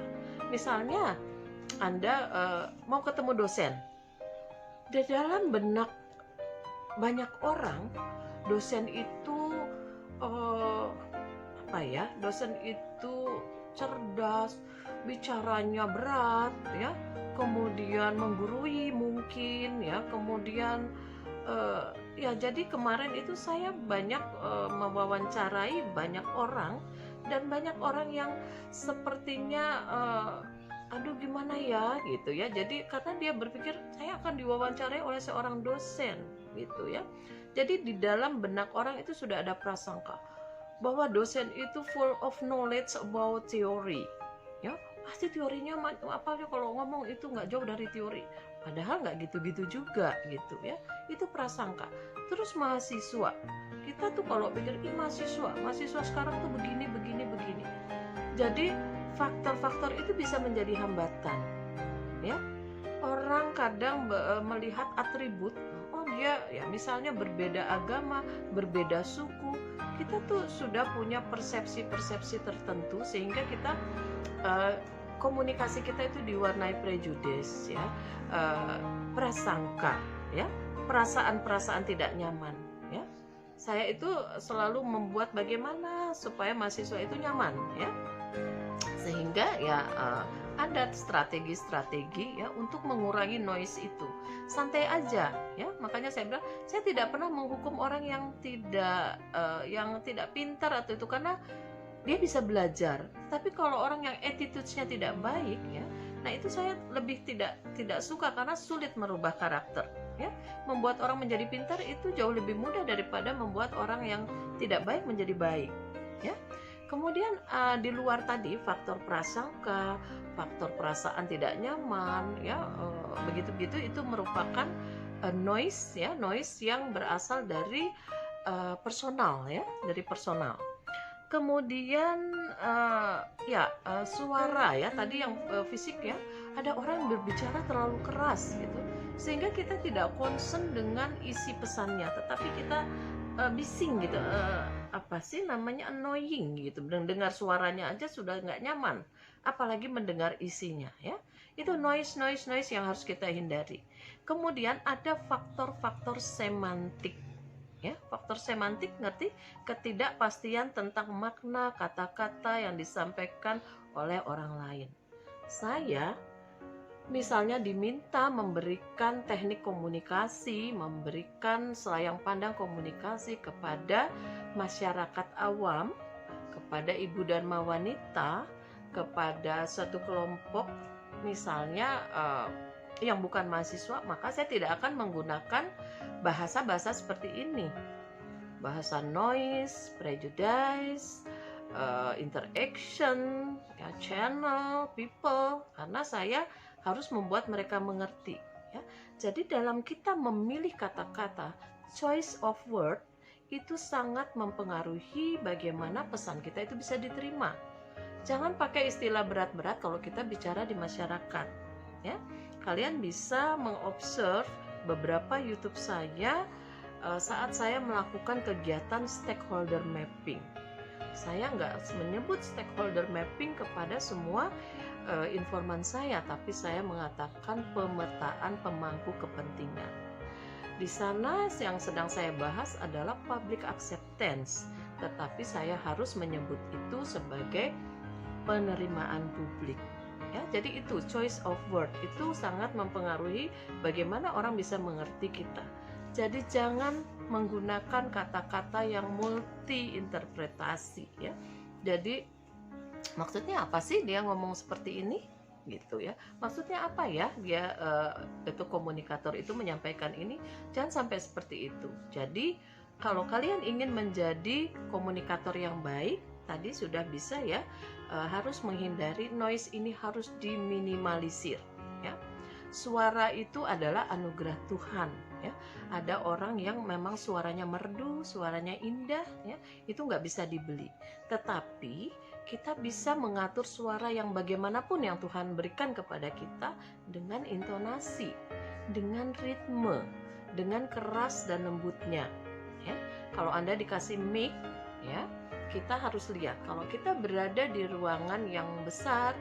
Misalnya Anda mau ketemu dosen, di dalam benak banyak orang dosen itu dosen itu cerdas, bicaranya berat ya, kemudian menggurui mungkin ya, kemudian ya jadi kemarin itu saya banyak mewawancarai banyak orang, dan banyak orang yang sepertinya aduh gimana ya gitu ya. Jadi karena dia berpikir saya akan diwawancarai oleh seorang dosen gitu ya. Jadi di dalam benak orang itu sudah ada prasangka bahwa dosen itu full of knowledge about theory ya, pasti teorinya apalagi kalau ngomong itu nggak jauh dari teori, padahal nggak gitu-gitu juga gitu ya. Itu prasangka. Terus mahasiswa, kita tuh kalau pikir mahasiswa sekarang tuh begini. Jadi faktor-faktor itu bisa menjadi hambatan ya. Orang kadang melihat atribut, oh dia ya misalnya berbeda agama, berbeda suku, kita tuh sudah punya persepsi tertentu sehingga kita komunikasi kita itu diwarnai prejudice ya, prasangka ya, perasaan tidak nyaman ya. Saya itu selalu membuat bagaimana supaya mahasiswa itu nyaman ya, sehingga ya ada strategi ya untuk mengurangi noise itu. Santai aja ya, makanya saya bilang saya tidak pernah menghukum orang yang tidak pintar atau itu, karena dia bisa belajar. Tapi kalau orang yang attitude-nya tidak baik ya, nah itu saya lebih tidak suka, karena sulit merubah karakter ya. Membuat orang menjadi pintar itu jauh lebih mudah daripada membuat orang yang tidak baik menjadi baik ya. Kemudian di luar tadi faktor prasangka, faktor perasaan tidak nyaman ya, begitu itu merupakan noise yang berasal dari personal ya, dari personal. Kemudian suara ya, tadi yang fisik ya, ada orang yang berbicara terlalu keras gitu, sehingga kita tidak concern dengan isi pesannya, tetapi kita bising gitu, annoying gitu, mendengar suaranya aja sudah nggak nyaman, apalagi mendengar isinya ya. Itu noise yang harus kita hindari. Kemudian ada faktor semantik ya. Faktor semantik ngerti ketidakpastian tentang makna kata-kata yang disampaikan oleh orang lain. Saya misalnya diminta memberikan teknik komunikasi, memberikan selayang pandang komunikasi kepada masyarakat awam, kepada ibu dan wanita, kepada satu kelompok misalnya yang bukan mahasiswa, maka saya tidak akan menggunakan bahasa-bahasa seperti ini. Bahasa noise, prejudice, interaction, ya, channel, people, karena saya harus membuat mereka mengerti ya. Jadi dalam kita memilih kata-kata, choice of word itu sangat mempengaruhi bagaimana pesan kita itu bisa diterima. Jangan pakai istilah berat-berat kalau kita bicara di masyarakat ya. Kalian bisa mengobserve beberapa YouTube saya saat saya melakukan kegiatan stakeholder mapping. Saya nggak menyebut stakeholder mapping kepada semua informan saya, tapi saya mengatakan pemetaan pemangku kepentingan. Di sana yang sedang saya bahas adalah public acceptance, tetapi saya harus menyebut itu sebagai penerimaan publik. Ya, jadi itu choice of word itu sangat mempengaruhi bagaimana orang bisa mengerti kita. Jadi jangan menggunakan kata-kata yang multi interpretasi ya. Jadi maksudnya apa sih dia ngomong seperti ini gitu ya, maksudnya apa ya dia itu komunikator itu menyampaikan ini, jangan sampai seperti itu. Jadi kalau kalian ingin menjadi komunikator yang baik, tadi sudah bisa ya, harus menghindari noise ini, harus diminimalisir ya. Suara itu adalah anugerah Tuhan ya. Ada orang yang memang suaranya merdu, suaranya indah, ya, itu nggak bisa dibeli. Tetapi kita bisa mengatur suara yang bagaimanapun yang Tuhan berikan kepada kita dengan intonasi, dengan ritme, dengan keras dan lembutnya. Ya. Kalau Anda dikasih mic, ya, kita harus lihat. Kalau kita berada di ruangan yang besar,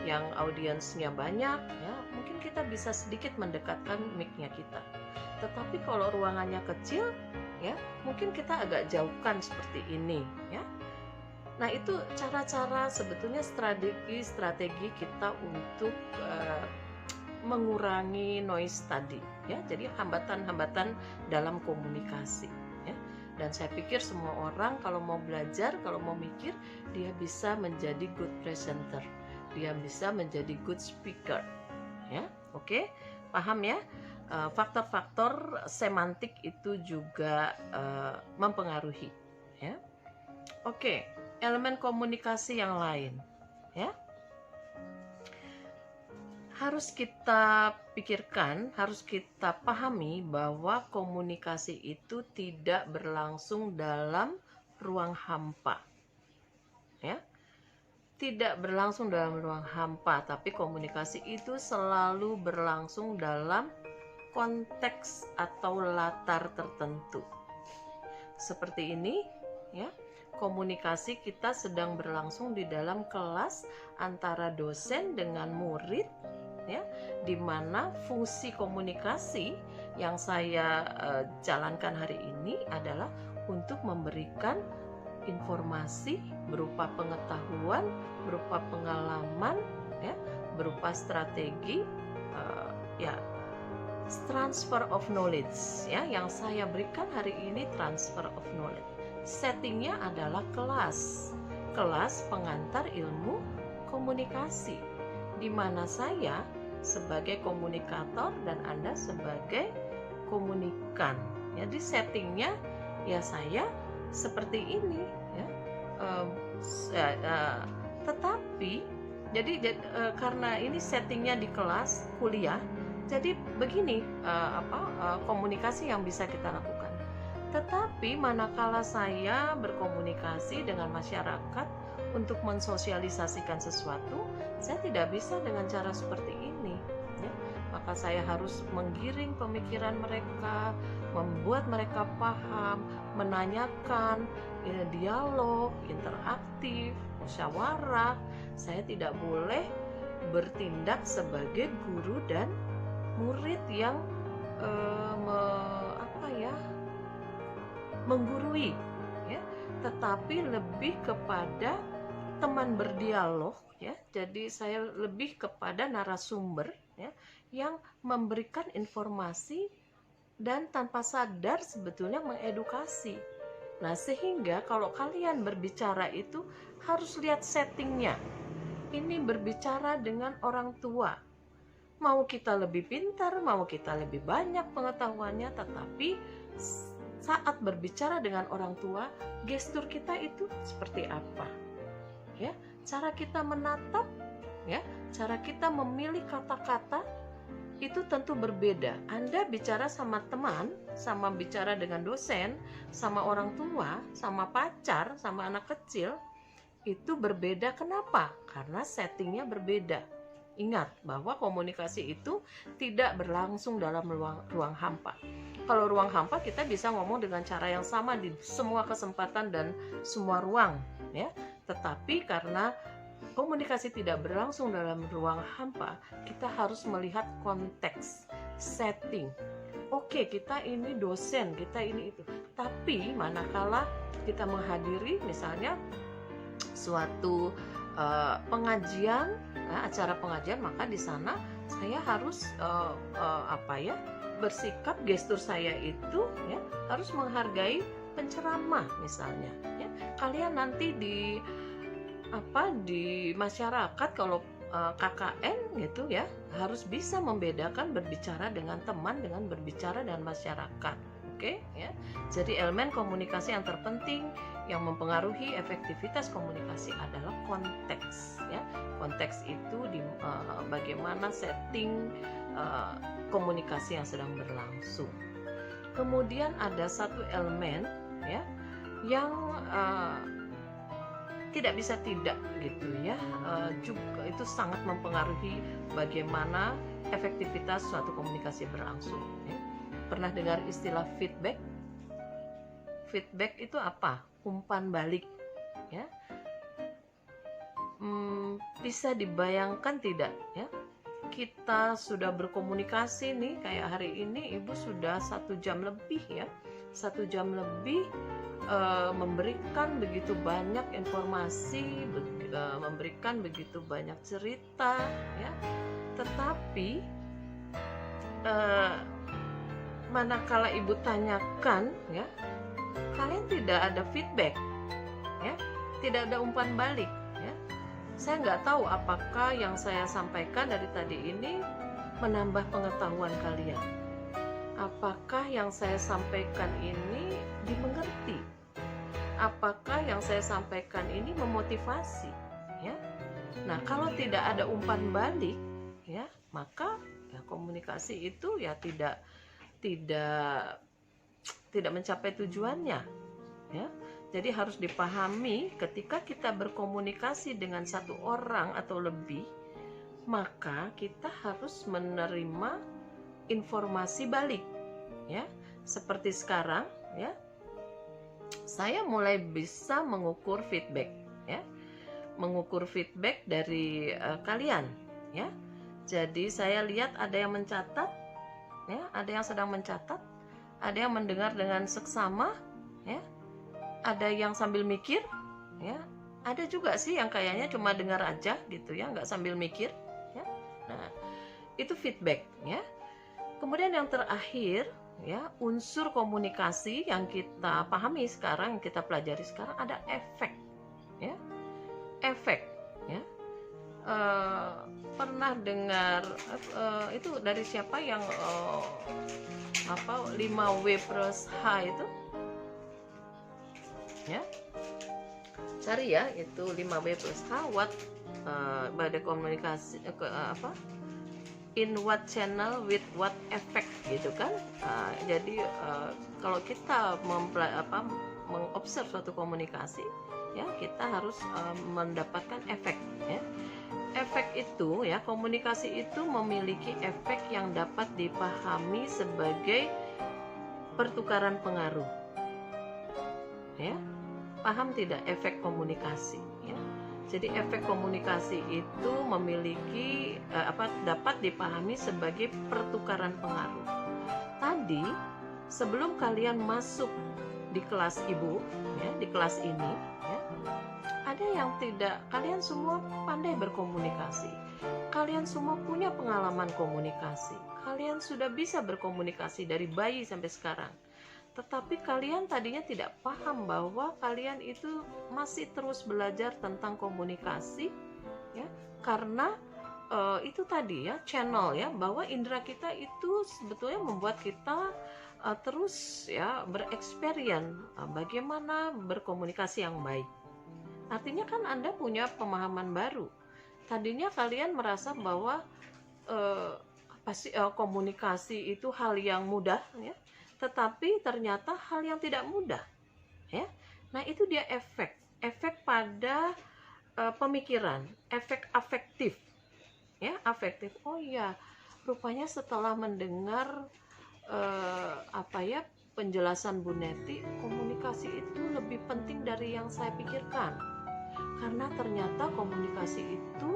yang audiensnya banyak, ya, mungkin kita bisa sedikit mendekatkan mic-nya kita. Tetapi kalau ruangannya kecil, ya, mungkin kita agak jauhkan seperti ini, ya. Nah, itu cara-cara, sebetulnya strategi kita untuk mengurangi noise tadi, ya. Jadi hambatan-hambatan dalam komunikasi, ya. Dan saya pikir semua orang kalau mau belajar, kalau mau mikir, dia bisa menjadi good presenter, dia bisa menjadi good speaker, ya. Oke, paham ya? Faktor-faktor semantik itu juga mempengaruhi, ya. Oke, elemen komunikasi yang lain, ya, harus kita pikirkan, harus kita pahami bahwa komunikasi itu tidak berlangsung dalam ruang hampa, ya, tidak berlangsung dalam ruang hampa, tapi komunikasi itu selalu berlangsung dalam konteks atau latar tertentu. Seperti ini, ya, komunikasi kita sedang berlangsung di dalam kelas antara dosen dengan murid, ya, di mana fungsi komunikasi yang saya jalankan hari ini adalah untuk memberikan informasi berupa pengetahuan, berupa pengalaman, ya, berupa strategi, ya, transfer of knowledge, ya, yang saya berikan hari ini transfer of knowledge. Settingnya adalah kelas pengantar ilmu komunikasi, di mana saya sebagai komunikator dan Anda sebagai komunikan. Jadi settingnya ya saya seperti ini, ya. Tetapi jadi karena ini settingnya di kelas kuliah, jadi begini komunikasi yang bisa kita lakukan. Tetapi manakala saya berkomunikasi dengan masyarakat untuk mensosialisasikan sesuatu, saya tidak bisa dengan cara seperti ini, ya. Maka saya harus menggiring pemikiran mereka, membuat mereka paham, menanyakan, dialog, interaktif, musyawarah. Saya tidak boleh bertindak sebagai guru dan murid yang menggurui, ya, tetapi lebih kepada teman berdialog, ya. Jadi saya lebih kepada narasumber, ya, yang memberikan informasi dan tanpa sadar sebetulnya mengedukasi. Nah, sehingga kalau kalian berbicara itu harus lihat settingnya. Ini berbicara dengan orang tua. Mau kita lebih pintar, mau kita lebih banyak pengetahuannya, tetapi saat berbicara dengan orang tua, gestur kita itu seperti apa? Ya, cara kita menatap, ya, cara kita memilih kata-kata itu tentu berbeda. Anda bicara sama teman, sama bicara dengan dosen, sama orang tua, sama pacar, sama anak kecil, itu berbeda. Kenapa? Karena settingnya berbeda. Ingat bahwa komunikasi itu tidak berlangsung dalam ruang hampa. Kalau ruang hampa kita bisa ngomong dengan cara yang sama di semua kesempatan dan semua ruang, ya. Tetapi karena komunikasi tidak berlangsung dalam ruang hampa, kita harus melihat konteks, setting. Oke, kita ini dosen, kita ini itu. Tapi manakala kita menghadiri misalnya suatu pengajian, acara pengajian, maka di sana saya harus bersikap, gestur saya itu, ya, harus menghargai penceramah misalnya, ya. Kalian nanti di masyarakat kalau KKN gitu, ya, harus bisa membedakan berbicara dengan teman dengan berbicara dengan masyarakat. Oke, ya. Jadi elemen komunikasi yang terpenting yang mempengaruhi efektivitas komunikasi adalah konteks, ya. Konteks itu bagaimana setting komunikasi yang sedang berlangsung. Kemudian ada satu elemen ya yang tidak bisa tidak gitu ya, juga itu sangat mempengaruhi bagaimana efektivitas suatu komunikasi berlangsung ya. Pernah dengar istilah feedback? Feedback itu apa? Umpan balik ya. Bisa dibayangkan tidak ya, kita sudah berkomunikasi nih, kayak hari ini Ibu sudah 1 jam lebih ya, 1 jam lebih memberikan begitu banyak informasi, memberikan begitu banyak cerita ya, tetapi manakala Ibu tanyakan ya, kalian tidak ada feedback ya, tidak ada umpan balik ya. Saya nggak tahu apakah yang saya sampaikan dari tadi ini menambah pengetahuan kalian, apakah yang saya sampaikan ini dimengerti, apakah yang saya sampaikan ini memotivasi ya. Nah, kalau tidak ada umpan balik ya, maka ya, komunikasi itu ya tidak mencapai tujuannya ya. Jadi harus dipahami, ketika kita berkomunikasi dengan satu orang atau lebih, maka kita harus menerima informasi balik ya. Seperti sekarang ya, saya mulai bisa mengukur feedback ya, mengukur feedback dari kalian ya. Jadi saya lihat ada yang mencatat ya, ada yang sedang mencatat, ada yang mendengar dengan seksama ya, ada yang sambil mikir ya, ada juga sih yang kayaknya cuma dengar aja gitu ya, nggak sambil mikir ya. Nah, itu feedback ya. Kemudian yang terakhir ya, unsur komunikasi yang kita pahami sekarang, yang kita pelajari sekarang, ada efek ya. Efek ya. Pernah dengar itu dari siapa yang 5W plus H itu ya, cari ya, itu 5W plus H, what pada komunikasi in what channel with what effect gitu kan. Jadi kalau kita mengobserv suatu komunikasi ya, kita harus mendapatkan efek ya. Efek itu ya, komunikasi itu memiliki efek yang dapat dipahami sebagai pertukaran pengaruh ya. Paham tidak efek komunikasi ya? Jadi efek komunikasi itu memiliki dapat dipahami sebagai pertukaran pengaruh. Tadi sebelum kalian masuk di kelas Ibu ya, di kelas ini ya, ada yang tidak, kalian semua pandai berkomunikasi, kalian semua punya pengalaman komunikasi, kalian sudah bisa berkomunikasi dari bayi sampai sekarang. Tetapi kalian tadinya tidak paham bahwa kalian itu masih terus belajar tentang komunikasi ya, karena itu tadi ya, channel ya, bahwa indera kita itu sebetulnya membuat kita terus ya bereksperience bagaimana berkomunikasi yang baik. Artinya kan Anda punya pemahaman baru. Tadinya kalian merasa bahwa komunikasi itu hal yang mudah ya, tetapi ternyata hal yang tidak mudah ya. Nah, itu dia efek pada pemikiran, efek afektif ya, afektif. Oh iya, rupanya setelah mendengar penjelasan Bu Neti, komunikasi itu lebih penting dari yang saya pikirkan, karena ternyata komunikasi itu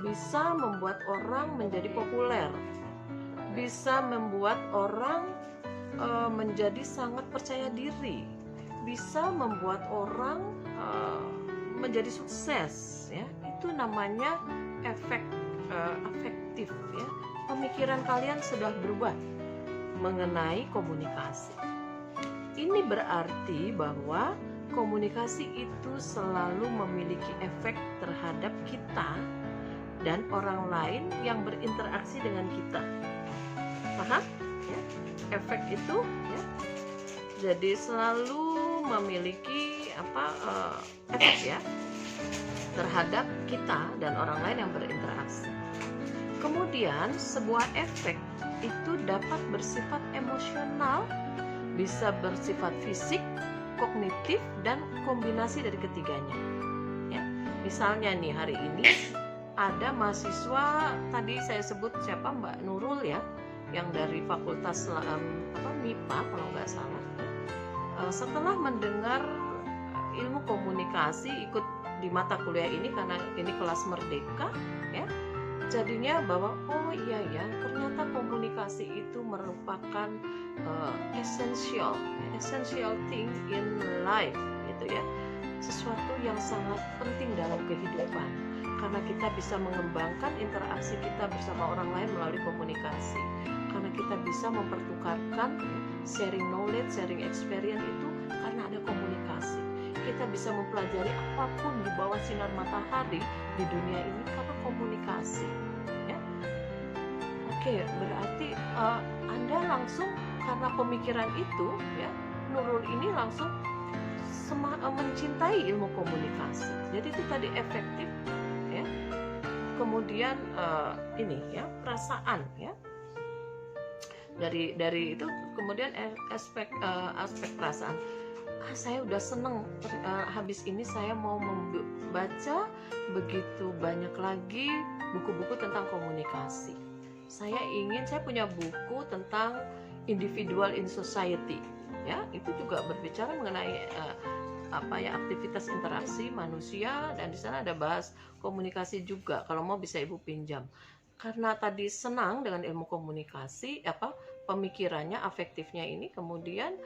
bisa membuat orang menjadi populer, bisa membuat orang menjadi sangat percaya diri, bisa membuat orang menjadi sukses ya. Itu namanya efek afektif ya. Pemikiran kalian sudah berubah mengenai komunikasi. Ini berarti bahwa komunikasi itu selalu memiliki efek terhadap kita dan orang lain yang berinteraksi dengan kita. Paham? Ya? Efek itu ya, jadi selalu memiliki efek ya terhadap kita dan orang lain yang berinteraksi. Kemudian sebuah efek itu dapat bersifat emosional, bisa bersifat fisik, kognitif, dan kombinasi dari ketiganya. Ya, misalnya nih hari ini ada mahasiswa, tadi saya sebut siapa, Mbak Nurul ya, yang dari Fakultas MIPA kalau nggak salah. Setelah mendengar ilmu komunikasi, ikut di mata kuliah ini karena ini kelas merdeka ya, jadinya bahwa oh iya ya, ternyata komunikasi itu merupakan essential thing in life gitu ya, sesuatu yang sangat penting dalam kehidupan karena kita bisa mengembangkan interaksi kita bersama orang lain melalui komunikasi, karena kita bisa mempertukarkan sharing knowledge, sharing experience itu karena ada komunikasi. Kita bisa mempelajari apapun di bawah sinar matahari di dunia ini karena komunikasi ya. Oke, berarti Anda langsung karena pemikiran itu ya, Nurul ini langsung mencintai ilmu komunikasi. Jadi itu tadi efektif ya. Kemudian ini ya, perasaan ya. Dari itu kemudian aspek perasaan. Saya udah seneng, habis ini saya mau membaca begitu banyak lagi buku-buku tentang komunikasi. Saya punya buku tentang individual in society ya, itu juga berbicara mengenai aktivitas interaksi manusia, dan di sana ada bahas komunikasi juga, kalau mau bisa Ibu pinjam. Karena tadi senang dengan ilmu komunikasi, pemikirannya, afektifnya ini, kemudian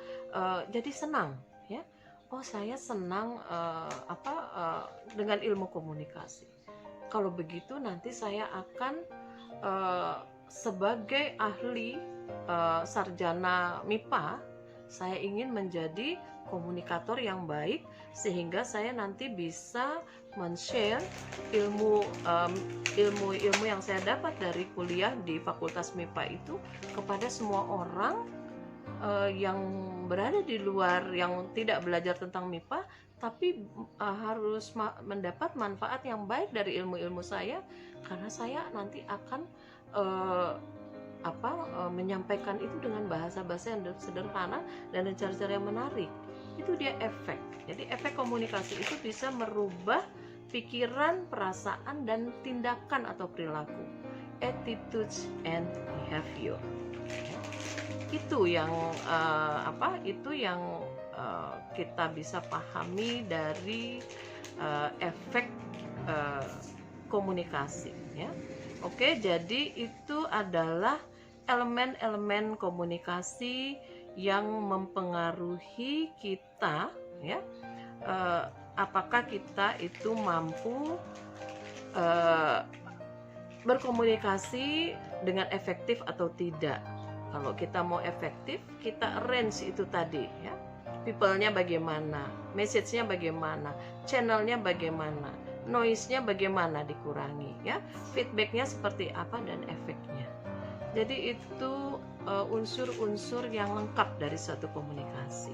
jadi senang ya. Oh, saya senang dengan ilmu komunikasi. Kalau begitu nanti saya akan sebagai ahli sarjana MIPA, saya ingin menjadi komunikator yang baik sehingga saya nanti bisa men-share ilmu yang saya dapat dari kuliah di Fakultas MIPA itu kepada semua orang yang berada di luar, yang tidak belajar tentang MIPA tapi harus mendapat manfaat yang baik dari ilmu-ilmu saya, karena saya nanti akan menyampaikan itu dengan bahasa-bahasa yang sederhana dan dengan cara-cara yang menarik. Itu dia efek. Jadi efek komunikasi itu bisa merubah pikiran, perasaan, dan tindakan atau perilaku, attitudes and behavior. Itu yang kita bisa pahami dari efek komunikasi ya. Oke, jadi itu adalah elemen-elemen komunikasi yang mempengaruhi kita ya, apakah kita itu mampu berkomunikasi dengan efektif atau tidak. Kalau kita mau efektif, kita arrange itu tadi ya, people-nya bagaimana, message-nya bagaimana, channel-nya bagaimana, noise-nya bagaimana dikurangi ya, feedback-nya seperti apa, dan efeknya. Jadi itu unsur-unsur yang lengkap dari suatu komunikasi.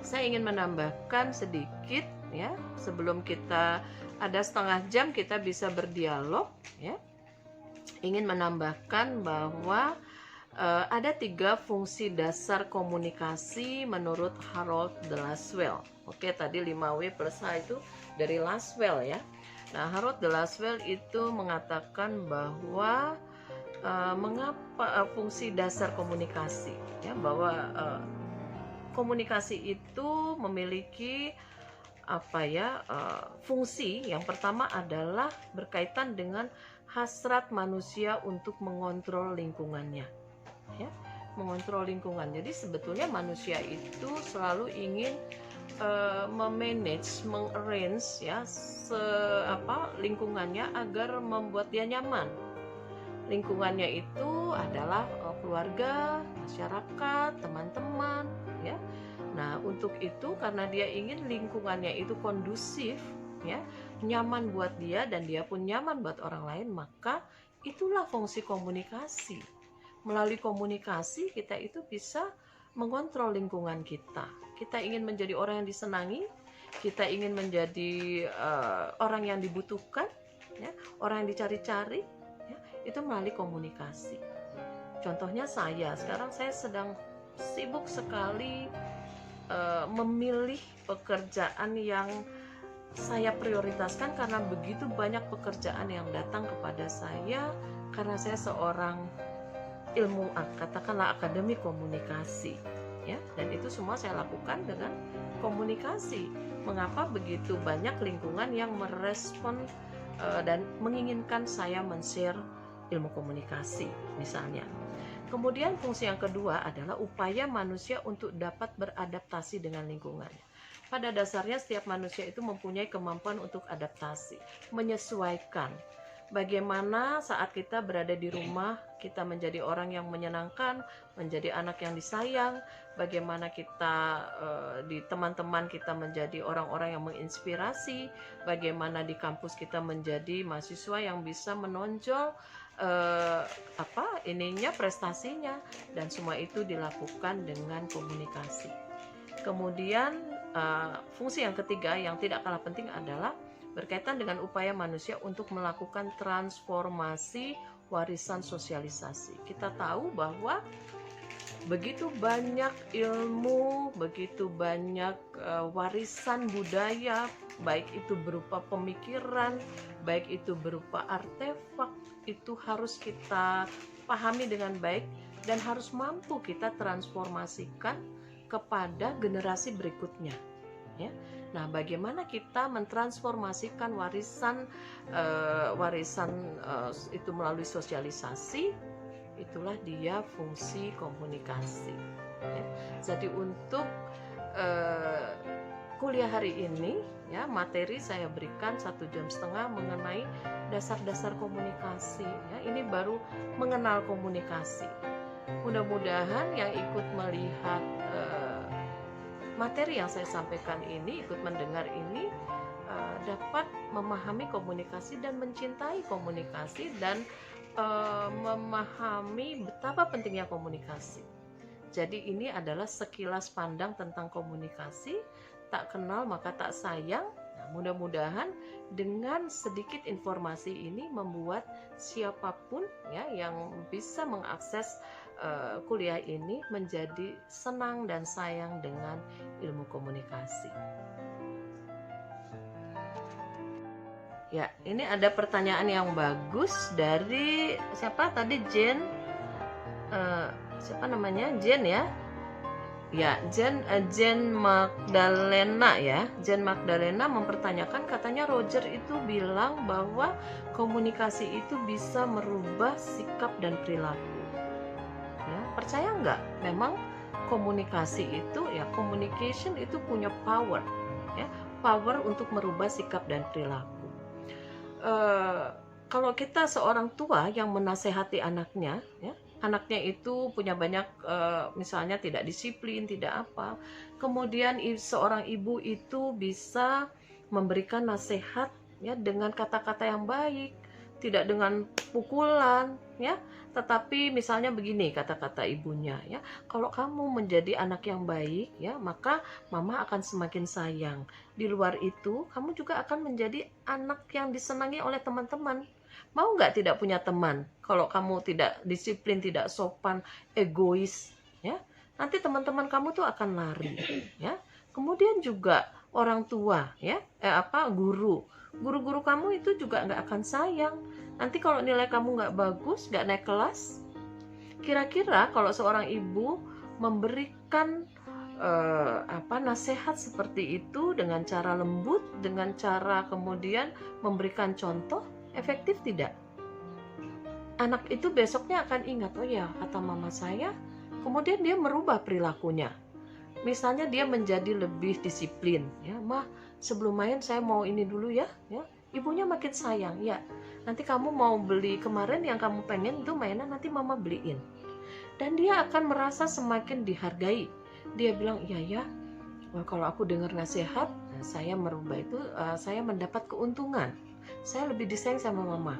Saya ingin menambahkan sedikit ya, sebelum kita ada setengah jam kita bisa berdialog ya. Ingin menambahkan bahwa ada 3 fungsi dasar komunikasi menurut Harold de Lasswell. Oke, tadi 5W plus H itu dari Lasswell ya. Nah, Harold de Lasswell itu mengatakan bahwa mengapa fungsi dasar komunikasi ya, bahwa komunikasi itu memiliki fungsi. Yang pertama adalah berkaitan dengan hasrat manusia untuk mengontrol lingkungannya ya, mengontrol lingkungan. Jadi sebetulnya manusia itu selalu ingin memanage, mengarrange ya lingkungannya agar membuat dia nyaman. Lingkungannya itu adalah keluarga, masyarakat, teman-teman ya. Nah, untuk itu karena dia ingin lingkungannya itu kondusif ya, nyaman buat dia dan dia pun nyaman buat orang lain, maka itulah fungsi komunikasi. Melalui komunikasi kita itu bisa mengontrol lingkungan kita. Kita ingin menjadi orang yang disenangi, kita ingin menjadi orang yang dibutuhkan ya, orang yang dicari-cari ya. itu melalui komunikasi. Contohnya sekarang saya sedang sibuk sekali memilih pekerjaan yang saya prioritaskan karena begitu banyak pekerjaan yang datang kepada saya karena saya seorang katakanlah akademi komunikasi, ya, dan itu semua saya lakukan dengan komunikasi. Mengapa begitu banyak lingkungan yang merespon dan menginginkan saya men-share ilmu komunikasi misalnya. Kemudian fungsi yang kedua adalah upaya manusia untuk dapat beradaptasi dengan lingkungannya. Pada dasarnya setiap manusia itu mempunyai kemampuan untuk adaptasi, menyesuaikan. Bagaimana saat kita berada di rumah, kita menjadi orang yang menyenangkan, menjadi anak yang disayang. Bagaimana kita di teman-teman kita menjadi orang-orang yang menginspirasi. Bagaimana di kampus kita menjadi mahasiswa yang bisa menonjol prestasinya, dan semua itu dilakukan dengan komunikasi. Kemudian fungsi yang ketiga yang tidak kalah penting adalah berkaitan dengan upaya manusia untuk melakukan transformasi warisan sosialisasi. Kita tahu bahwa begitu banyak ilmu, begitu banyak warisan budaya, baik itu berupa pemikiran, baik itu berupa artefak, itu harus kita pahami dengan baik dan harus mampu kita transformasikan kepada generasi berikutnya, ya. Nah, bagaimana kita mentransformasikan warisan itu melalui sosialisasi? Itulah dia fungsi komunikasi, ya. Jadi untuk kuliah hari ini, ya, materi saya berikan 1,5 jam mengenai dasar-dasar komunikasi, ya. Ini baru mengenal komunikasi. Mudah-mudahan yang ikut melihat materi yang saya sampaikan ini, ikut mendengar ini, dapat memahami komunikasi dan mencintai komunikasi dan memahami betapa pentingnya komunikasi. Jadi ini adalah sekilas pandang tentang komunikasi. Tak kenal maka tak sayang. Nah, mudah-mudahan dengan sedikit informasi ini membuat siapapun, ya, yang bisa mengakses kuliah ini menjadi senang dan sayang dengan ilmu komunikasi. Ya, ini ada pertanyaan yang bagus dari siapa tadi, Jen? Siapa namanya? Jen, ya? Ya, Jen Magdalena, ya. Jen Magdalena mempertanyakan, katanya Roger itu bilang bahwa komunikasi itu bisa merubah sikap dan perilaku. Ya, percaya nggak? Memang komunikasi itu, ya, communication itu punya power, ya, power untuk merubah sikap dan perilaku. Kalau kita seorang tua yang menasehati anaknya, ya, anaknya itu punya banyak misalnya tidak disiplin, tidak apa, kemudian seorang ibu itu bisa memberikan nasihat, ya, dengan kata-kata yang baik, tidak dengan pukulan, ya, tetapi misalnya begini kata-kata ibunya, ya, kalau kamu menjadi anak yang baik, ya, maka mama akan semakin sayang. Di luar itu kamu juga akan menjadi anak yang disenangi oleh teman-teman. Mau nggak tidak punya teman kalau kamu tidak disiplin, tidak sopan, egois, ya? Nanti teman-teman kamu tuh akan lari, ya. Kemudian juga orang tua, ya, guru kamu itu juga nggak akan sayang. Nanti kalau nilai kamu nggak bagus, nggak naik kelas, kira-kira kalau seorang ibu memberikan nasihat seperti itu dengan cara lembut, dengan cara kemudian memberikan contoh, efektif tidak? Anak itu besoknya akan ingat, oh ya, kata mama saya, kemudian dia merubah perilakunya. Misalnya dia menjadi lebih disiplin, ya, mah sebelum main saya mau ini dulu, ya, ya. Ibunya makin sayang, ya. Nanti kamu mau beli kemarin yang kamu pengen itu mainan, nanti mama beliin. Dan dia akan merasa semakin dihargai. Dia bilang, iya ya, kalau aku dengar nasihat, saya merubah itu, saya mendapat keuntungan. Saya lebih disayang sama mama.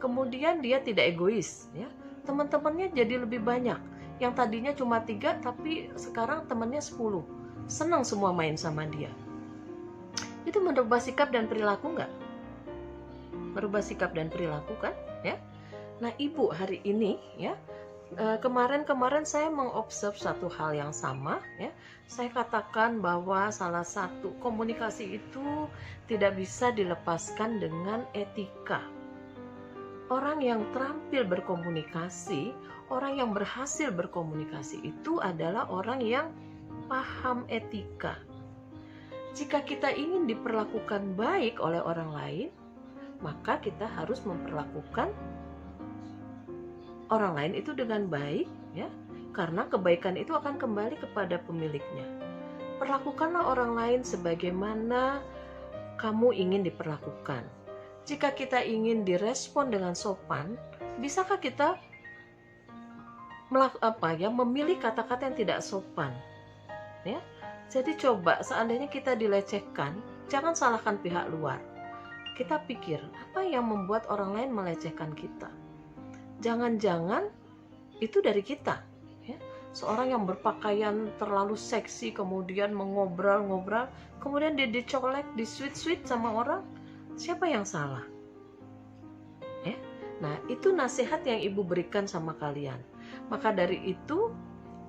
Kemudian dia tidak egois, ya. Teman-temannya jadi lebih banyak. Yang tadinya cuma 3, tapi sekarang temannya 10. Senang semua main sama dia. Itu merubah sikap dan perilaku nggak? Merubah sikap dan perilaku, kan? Ya. Nah, Ibu hari ini ya, kemarin saya mengobserv satu hal yang sama ya. Saya katakan bahwa salah satu komunikasi itu tidak bisa dilepaskan dengan etika. Orang yang terampil berkomunikasi, orang yang berhasil berkomunikasi itu adalah orang yang paham etika. Jika kita ingin diperlakukan baik oleh orang lain, maka kita harus memperlakukan orang lain itu dengan baik ya, karena kebaikan itu akan kembali kepada pemiliknya. Perlakukanlah orang lain sebagaimana kamu ingin diperlakukan. Jika kita ingin direspon dengan sopan, bisakah kita memilih kata-kata yang tidak sopan? Ya, jadi coba seandainya kita dilecehkan, jangan salahkan pihak luar. Kita pikir apa yang membuat orang lain melecehkan kita. Jangan-jangan itu dari kita. Ya. Seorang yang berpakaian terlalu seksi, kemudian mengobrol-ngobrol, kemudian dia dicolek, disweet-sweet sama orang. Siapa yang salah? Ya? Nah, itu nasihat yang Ibu berikan sama kalian. Maka dari itu,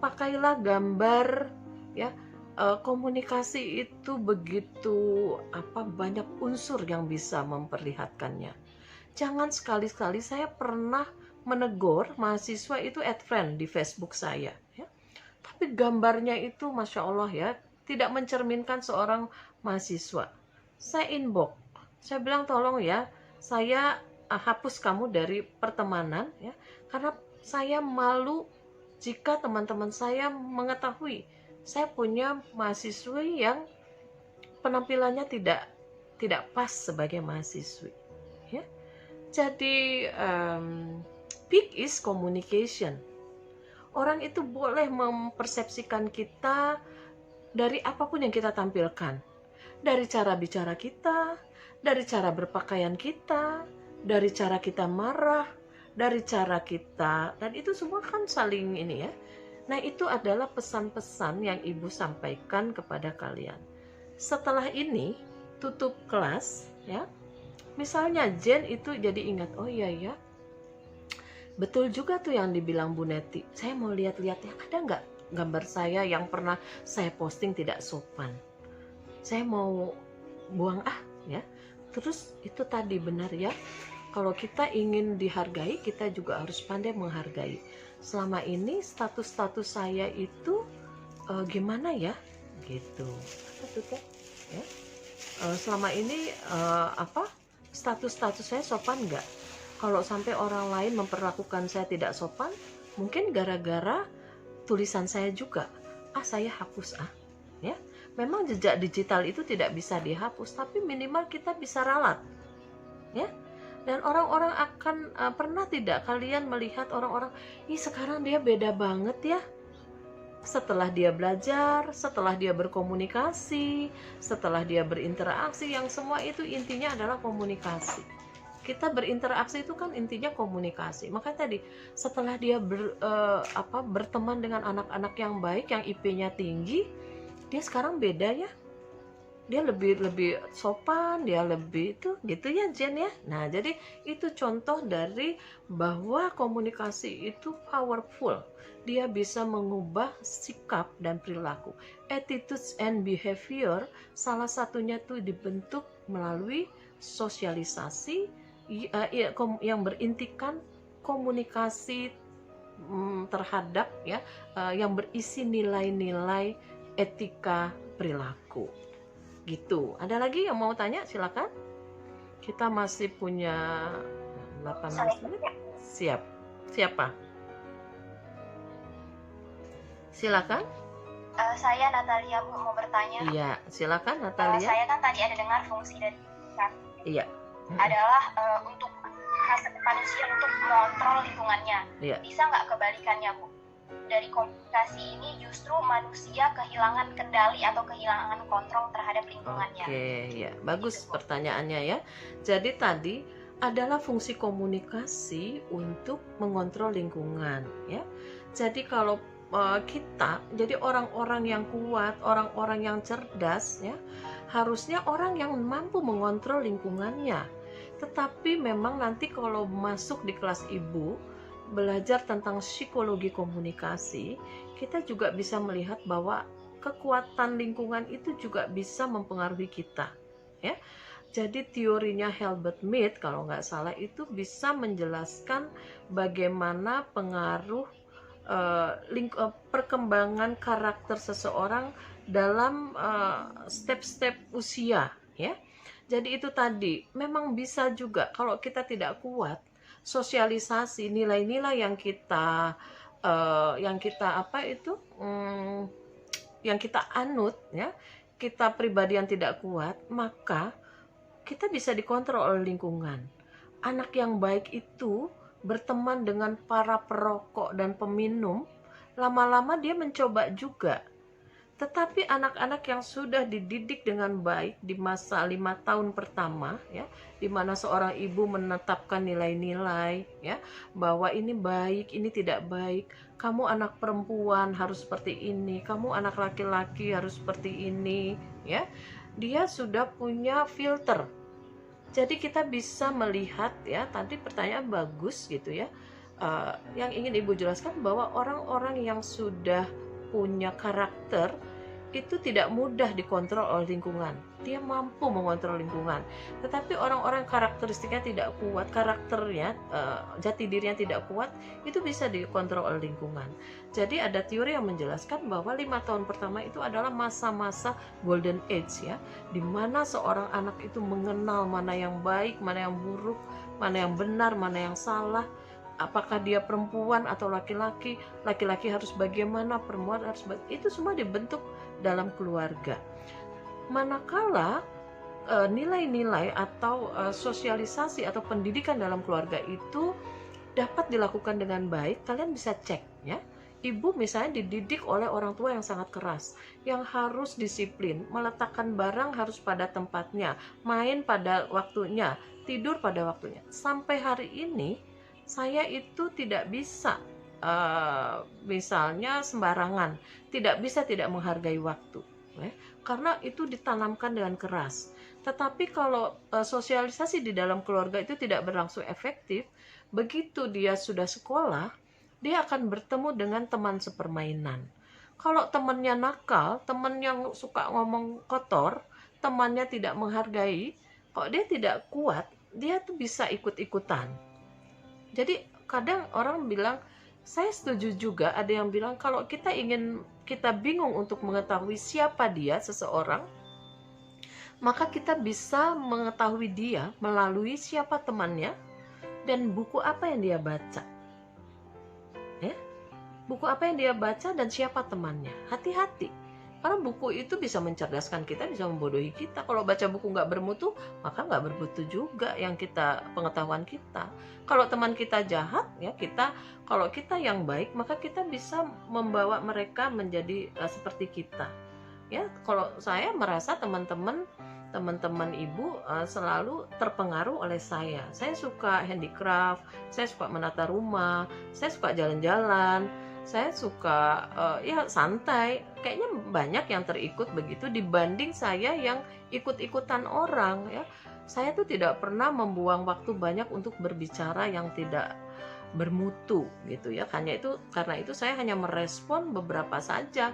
pakailah gambar ya. Komunikasi itu begitu banyak unsur yang bisa memperlihatkannya. Jangan sekali-kali, saya pernah menegur mahasiswa itu add friend di Facebook saya ya. Tapi gambarnya itu Masya Allah ya, tidak mencerminkan seorang mahasiswa. Saya inbox, saya bilang tolong ya, saya hapus kamu dari pertemanan ya, karena saya malu jika teman-teman saya mengetahui saya punya mahasiswi yang penampilannya tidak pas sebagai mahasiswi ya. Jadi peak is communication. Orang itu boleh mempersepsikan kita dari apapun yang kita tampilkan, dari cara bicara kita, dari cara berpakaian kita, dari cara kita marah, dari cara kita, dan itu semua kan saling ini ya. Nah, itu adalah pesan-pesan yang Ibu sampaikan kepada kalian. Setelah ini tutup kelas ya. Misalnya Jen itu jadi ingat, oh iya ya, betul juga tuh yang dibilang Bu Neti. Saya mau lihat-lihat ya, ada nggak gambar saya yang pernah saya posting tidak sopan. Saya mau buang ya. Terus itu tadi benar ya. Kalau kita ingin dihargai, kita juga harus pandai menghargai. Selama ini status-status saya itu gimana ya? Gitu. Ya? Selama ini status-status saya sopan nggak? Kalau sampai orang lain memperlakukan saya tidak sopan, mungkin gara-gara tulisan saya juga. Saya hapus ya. Memang jejak digital itu tidak bisa dihapus, tapi minimal kita bisa ralat. Ya. Dan orang-orang akan pernah tidak kalian melihat orang-orang, ih sekarang dia beda banget ya. Setelah dia belajar, setelah dia berkomunikasi, setelah dia berinteraksi, yang semua itu intinya adalah komunikasi. Kita berinteraksi itu kan intinya komunikasi. Makanya tadi setelah dia berteman dengan anak-anak yang baik, yang IP-nya tinggi, dia sekarang beda ya. Dia lebih sopan, dia lebih itu gitu ya Jen ya. Nah, jadi itu contoh dari bahwa komunikasi itu powerful. Dia bisa mengubah sikap dan perilaku. Attitudes and behavior salah satunya tuh dibentuk melalui sosialisasi yang berintikan komunikasi terhadap ya, yang berisi nilai-nilai etika perilaku. Gitu. Ada lagi yang mau tanya? Silakan. Kita masih punya 18 menit. Siap. Siapa? Silakan. Saya Natalia mau bertanya. Iya, silakan Natalia. Saya kan tadi ada dengar fungsi dari iya. adalah untuk manusia untuk mengontrol lingkungannya. Iya. Bisa nggak kebalikannya, Bu? Dari komunikasi ini justru manusia kehilangan kendali atau kehilangan kontrol terhadap lingkungannya. Oke, ya. Bagus pertanyaannya ya. Jadi tadi adalah fungsi komunikasi untuk mengontrol lingkungan ya. Jadi kalau kita jadi orang-orang yang kuat, orang-orang yang cerdas ya, harusnya orang yang mampu mengontrol lingkungannya. Tetapi memang nanti kalau masuk di kelas ibu, belajar tentang psikologi komunikasi, kita juga bisa melihat bahwa kekuatan lingkungan itu juga bisa mempengaruhi kita, ya. Jadi teorinya Albert Mead kalau nggak salah itu bisa menjelaskan bagaimana pengaruh perkembangan karakter seseorang dalam step-step usia, ya. Jadi itu tadi memang bisa juga kalau kita tidak kuat sosialisasi nilai-nilai yang kita apa itu yang kita anut, ya, kita pribadi yang tidak kuat, maka kita bisa dikontrol oleh lingkungan. Anak yang baik itu berteman dengan para perokok dan peminum, lama-lama dia mencoba juga. Tetapi anak-anak yang sudah dididik dengan baik di masa 5 tahun pertama, ya, di mana seorang ibu menetapkan nilai-nilai, ya, bahwa ini baik, ini tidak baik. Kamu anak perempuan harus seperti ini, kamu anak laki-laki harus seperti ini, ya. Dia sudah punya filter. Jadi kita bisa melihat, ya, tadi pertanyaan bagus gitu ya. Yang ingin Ibu jelaskan bahwa orang-orang yang sudah punya karakter itu tidak mudah dikontrol oleh lingkungan. Dia mampu mengontrol lingkungan. Tetapi orang-orang karakteristiknya tidak kuat, karakternya, jati dirinya tidak kuat, itu bisa dikontrol oleh lingkungan. Jadi ada teori yang menjelaskan bahwa 5 tahun pertama itu adalah masa-masa golden age, ya, di mana seorang anak itu mengenal mana yang baik, mana yang buruk, mana yang benar, mana yang salah. Apakah dia perempuan atau laki-laki, laki-laki harus bagaimana, perempuan harus itu semua dibentuk dalam keluarga. Manakala nilai-nilai atau sosialisasi atau pendidikan dalam keluarga itu dapat dilakukan dengan baik, kalian bisa cek, ya. Ibu misalnya dididik oleh orang tua yang sangat keras, yang harus disiplin, meletakkan barang harus pada tempatnya, main pada waktunya, tidur pada waktunya. Sampai hari ini saya itu tidak bisa misalnya sembarangan, tidak bisa tidak menghargai waktu, ya, karena itu ditanamkan dengan keras. Tetapi kalau sosialisasi di dalam keluarga itu tidak berlangsung efektif, begitu dia sudah sekolah, dia akan bertemu dengan teman sepermainan. Kalau temannya nakal, teman yang suka ngomong kotor, temannya tidak menghargai, kok dia tidak kuat, dia tuh bisa ikut-ikutan. Jadi kadang orang bilang, saya setuju juga, ada yang bilang kalau kita bingung untuk mengetahui siapa dia seseorang, maka kita bisa mengetahui dia melalui siapa temannya dan buku apa yang dia baca, ya, buku apa yang dia baca dan siapa temannya. Hati-hati, karena buku itu bisa mencerdaskan kita, bisa membodohi kita. Kalau baca buku nggak bermutu, maka nggak bermutu juga pengetahuan kita. Kalau teman kita jahat, ya, kalau kita yang baik, maka kita bisa membawa mereka menjadi seperti kita. Ya, kalau saya merasa teman-teman ibu selalu terpengaruh oleh saya. Saya suka handicraft, saya suka menata rumah, saya suka jalan-jalan, saya suka ya santai. Kayaknya banyak yang terikut begitu dibanding saya yang ikut-ikutan orang, ya. Saya tuh tidak pernah membuang waktu banyak untuk berbicara yang tidak bermutu gitu, ya. Karena itu saya hanya merespon beberapa saja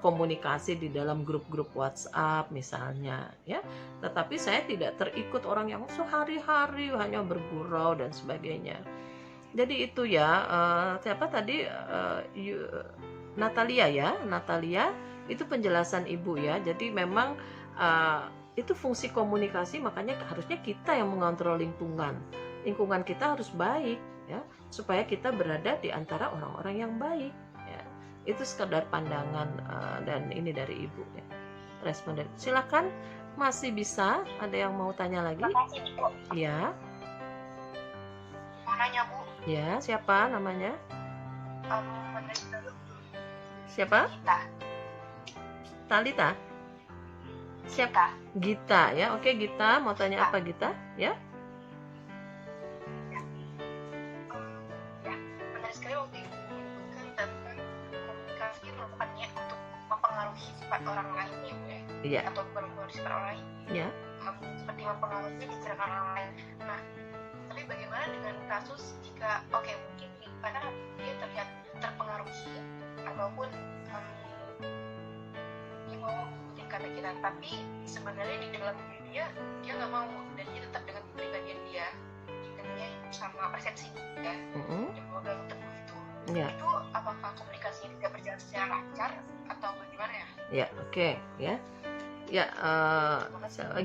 komunikasi di dalam grup-grup WhatsApp misalnya, ya. Tetapi saya tidak terikut orang yang sehari-hari hanya bergurau dan sebagainya. Jadi itu ya, siapa tadi, Natalia itu penjelasan ibu, ya. Jadi memang itu fungsi komunikasi, makanya harusnya kita yang mengontrol lingkungan kita harus baik, ya, supaya kita berada di antara orang-orang yang baik, ya. Itu sekedar pandangan dan ini dari ibu, ya, respon dari. Silakan, masih bisa ada yang mau tanya lagi? Terima kasih, Bu. Ya. Mau nanya, Bu. Ya, siapa namanya? Menulis dulu. Siapa? Gita. Talita? Siapa? Gita, ya. Oke, Gita, mau tanya apa, Gita? Ya. Menulis sekali waktu itu menyebutkan tentang komunikasi merupakan niat untuk mempengaruhi sifat orang lain, ya, Bu. Iya. atau berkomunikasi orang lain Ya. seperti mempengaruhi pikiran orang lain. Nah, tapi bagaimana dengan kasus jika mungkin karena dia terlihat terpengaruhi ataupun dia mau mengikuti kata-kata, tapi sebenarnya di dalam diri dia nggak mau, dan dia tetap dengan kepribadian dia sama persepsi dia yang memegang teguh itu. Ya. Itu apakah komunikasinya tidak berjalan secara lancar atau bagaimana ya? Ya, oke, ya. Ya,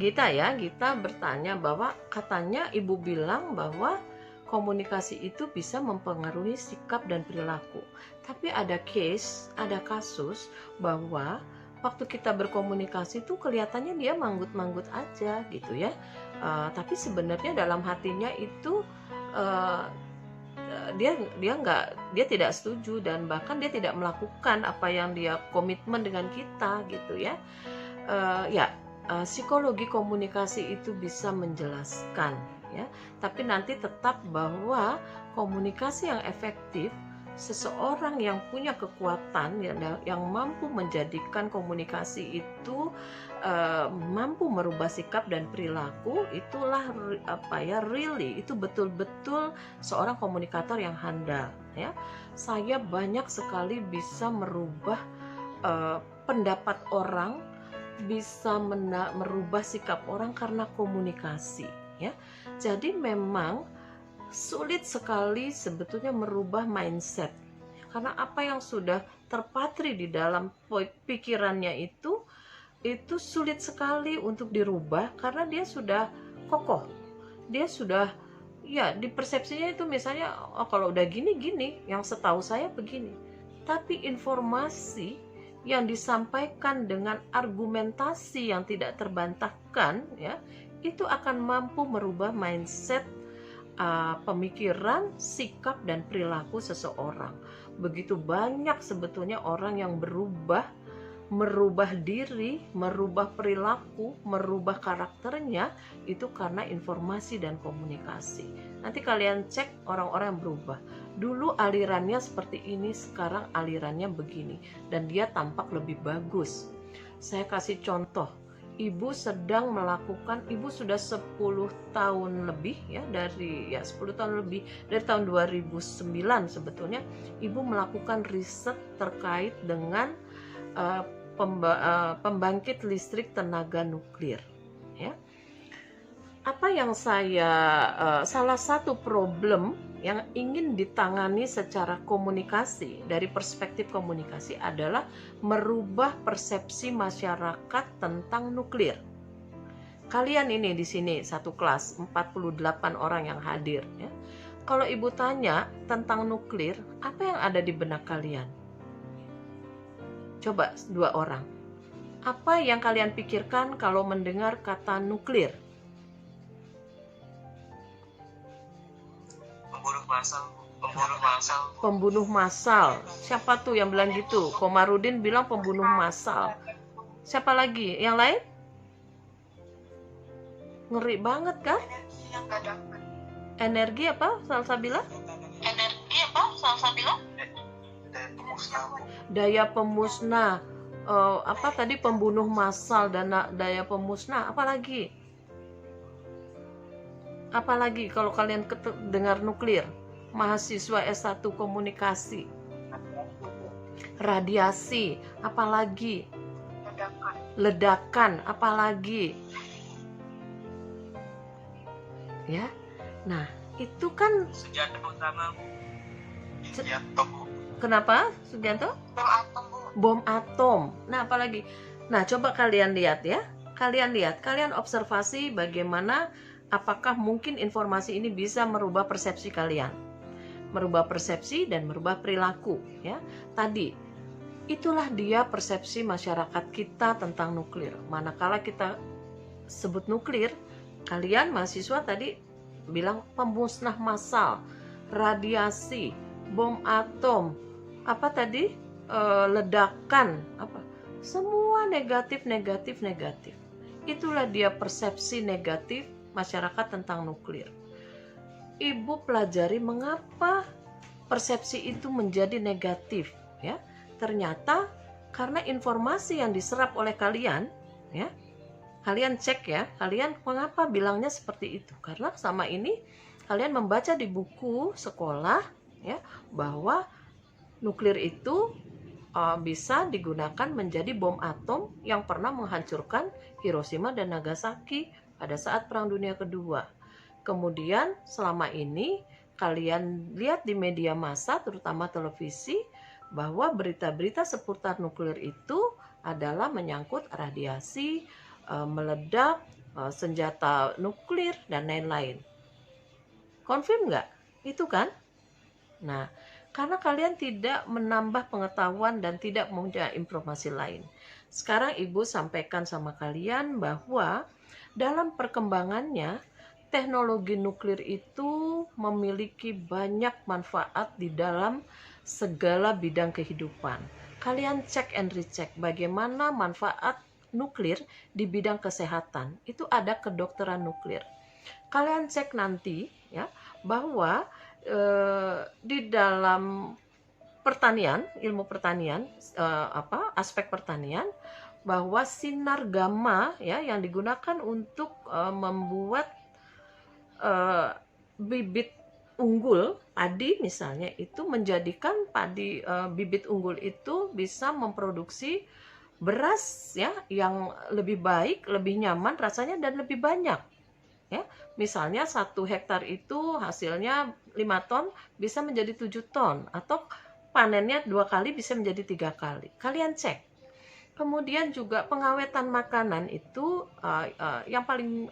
Gita bertanya bahwa katanya Ibu bilang bahwa komunikasi itu bisa mempengaruhi sikap dan perilaku. Tapi ada kasus bahwa waktu kita berkomunikasi tuh kelihatannya dia manggut-manggut aja gitu ya. Tapi sebenarnya dalam hatinya itu dia tidak setuju, dan bahkan dia tidak melakukan apa yang dia komitmen dengan kita gitu ya. Psikologi komunikasi itu bisa menjelaskan ya, tapi nanti tetap bahwa komunikasi yang efektif, seseorang yang punya kekuatan yang mampu menjadikan komunikasi itu mampu merubah sikap dan perilaku, itulah really itu betul-betul seorang komunikator yang handal ya. Saya banyak sekali bisa merubah pendapat orang, bisa merubah sikap orang karena komunikasi ya. Jadi memang sulit sekali sebetulnya merubah mindset, karena apa yang sudah terpatri di dalam pikirannya itu sulit sekali untuk dirubah, karena dia sudah kokoh, dia sudah di persepsinya itu misalnya kalau udah gini, yang setahu saya begini. Tapi informasi yang disampaikan dengan argumentasi yang tidak terbantahkan ya, itu akan mampu merubah mindset, pemikiran, sikap dan perilaku seseorang. Begitu banyak sebetulnya orang yang merubah diri, merubah perilaku, merubah karakternya itu karena informasi dan komunikasi. Nanti kalian cek orang-orang yang berubah. Dulu alirannya seperti ini, sekarang alirannya begini, dan dia tampak lebih bagus. Saya kasih contoh, Ibu sudah 10 tahun lebih ya, 10 tahun lebih dari tahun 2009 sebetulnya Ibu melakukan riset terkait dengan pembangkit listrik tenaga nuklir ya. Apa yang salah satu problem yang ingin ditangani secara komunikasi, dari perspektif komunikasi, adalah merubah persepsi masyarakat tentang nuklir. Kalian ini di sini satu kelas 48 orang yang hadir ya. Kalau Ibu tanya tentang nuklir, apa yang ada di benak kalian? Coba 2 orang. Apa yang kalian pikirkan kalau mendengar kata nuklir? Pembunuh massal. Siapa tuh yang bilang gitu? Komarudin bilang pembunuh massal. Siapa lagi? Yang lain? Ngeri banget kan? Energi apa? Salsabila? Daya pemusnah. Apa tadi? Pembunuh massal dan daya pemusnah. Apa lagi? Apalagi kalau kalian dengar nuklir? Mahasiswa S1 komunikasi. Radiasi, apalagi? Ledakan, apalagi? Ya. Nah, itu kan senjata utama. Kenapa, Sugianto? Bom atom. Nah, apalagi? Nah, coba kalian lihat ya. Kalian observasi bagaimana, apakah mungkin informasi ini bisa merubah persepsi kalian, merubah persepsi dan merubah perilaku ya. Tadi itulah dia persepsi masyarakat kita tentang nuklir. Manakala kita sebut nuklir, kalian mahasiswa tadi bilang pemusnah massal, radiasi, bom atom, apa tadi, ledakan, apa, semua negatif. Itulah dia persepsi negatif masyarakat tentang nuklir. Ibu pelajari mengapa persepsi itu menjadi negatif ya. Ternyata karena informasi yang diserap oleh kalian ya. Kalian cek ya, kalian mengapa bilangnya seperti itu? Karena sama ini kalian membaca di buku sekolah ya bahwa nuklir itu bisa digunakan menjadi bom atom yang pernah menghancurkan Hiroshima dan Nagasaki pada saat Perang Dunia Kedua. Kemudian selama ini kalian lihat di media massa, terutama televisi, bahwa berita-berita seputar nuklir itu adalah menyangkut radiasi, meledak, senjata nuklir, dan lain-lain. Confirm nggak? Itu kan? Nah, karena kalian tidak menambah pengetahuan dan tidak punya informasi lain. Sekarang Ibu sampaikan sama kalian bahwa dalam perkembangannya, teknologi nuklir itu memiliki banyak manfaat di dalam segala bidang kehidupan. Kalian cek and recheck bagaimana manfaat nuklir di bidang kesehatan. Itu ada kedokteran nuklir. Kalian cek nanti ya bahwa di dalam pertanian, ilmu pertanian, aspek pertanian, bahwa sinar gamma ya yang digunakan untuk membuat bibit unggul padi misalnya, itu menjadikan padi bibit unggul itu bisa memproduksi beras ya yang lebih baik, lebih nyaman rasanya dan lebih banyak. Ya, misalnya 1 hektar itu hasilnya 5 ton bisa menjadi 7 ton atau panennya 2 kali bisa menjadi 3 kali. Kalian cek. Kemudian juga pengawetan makanan itu yang paling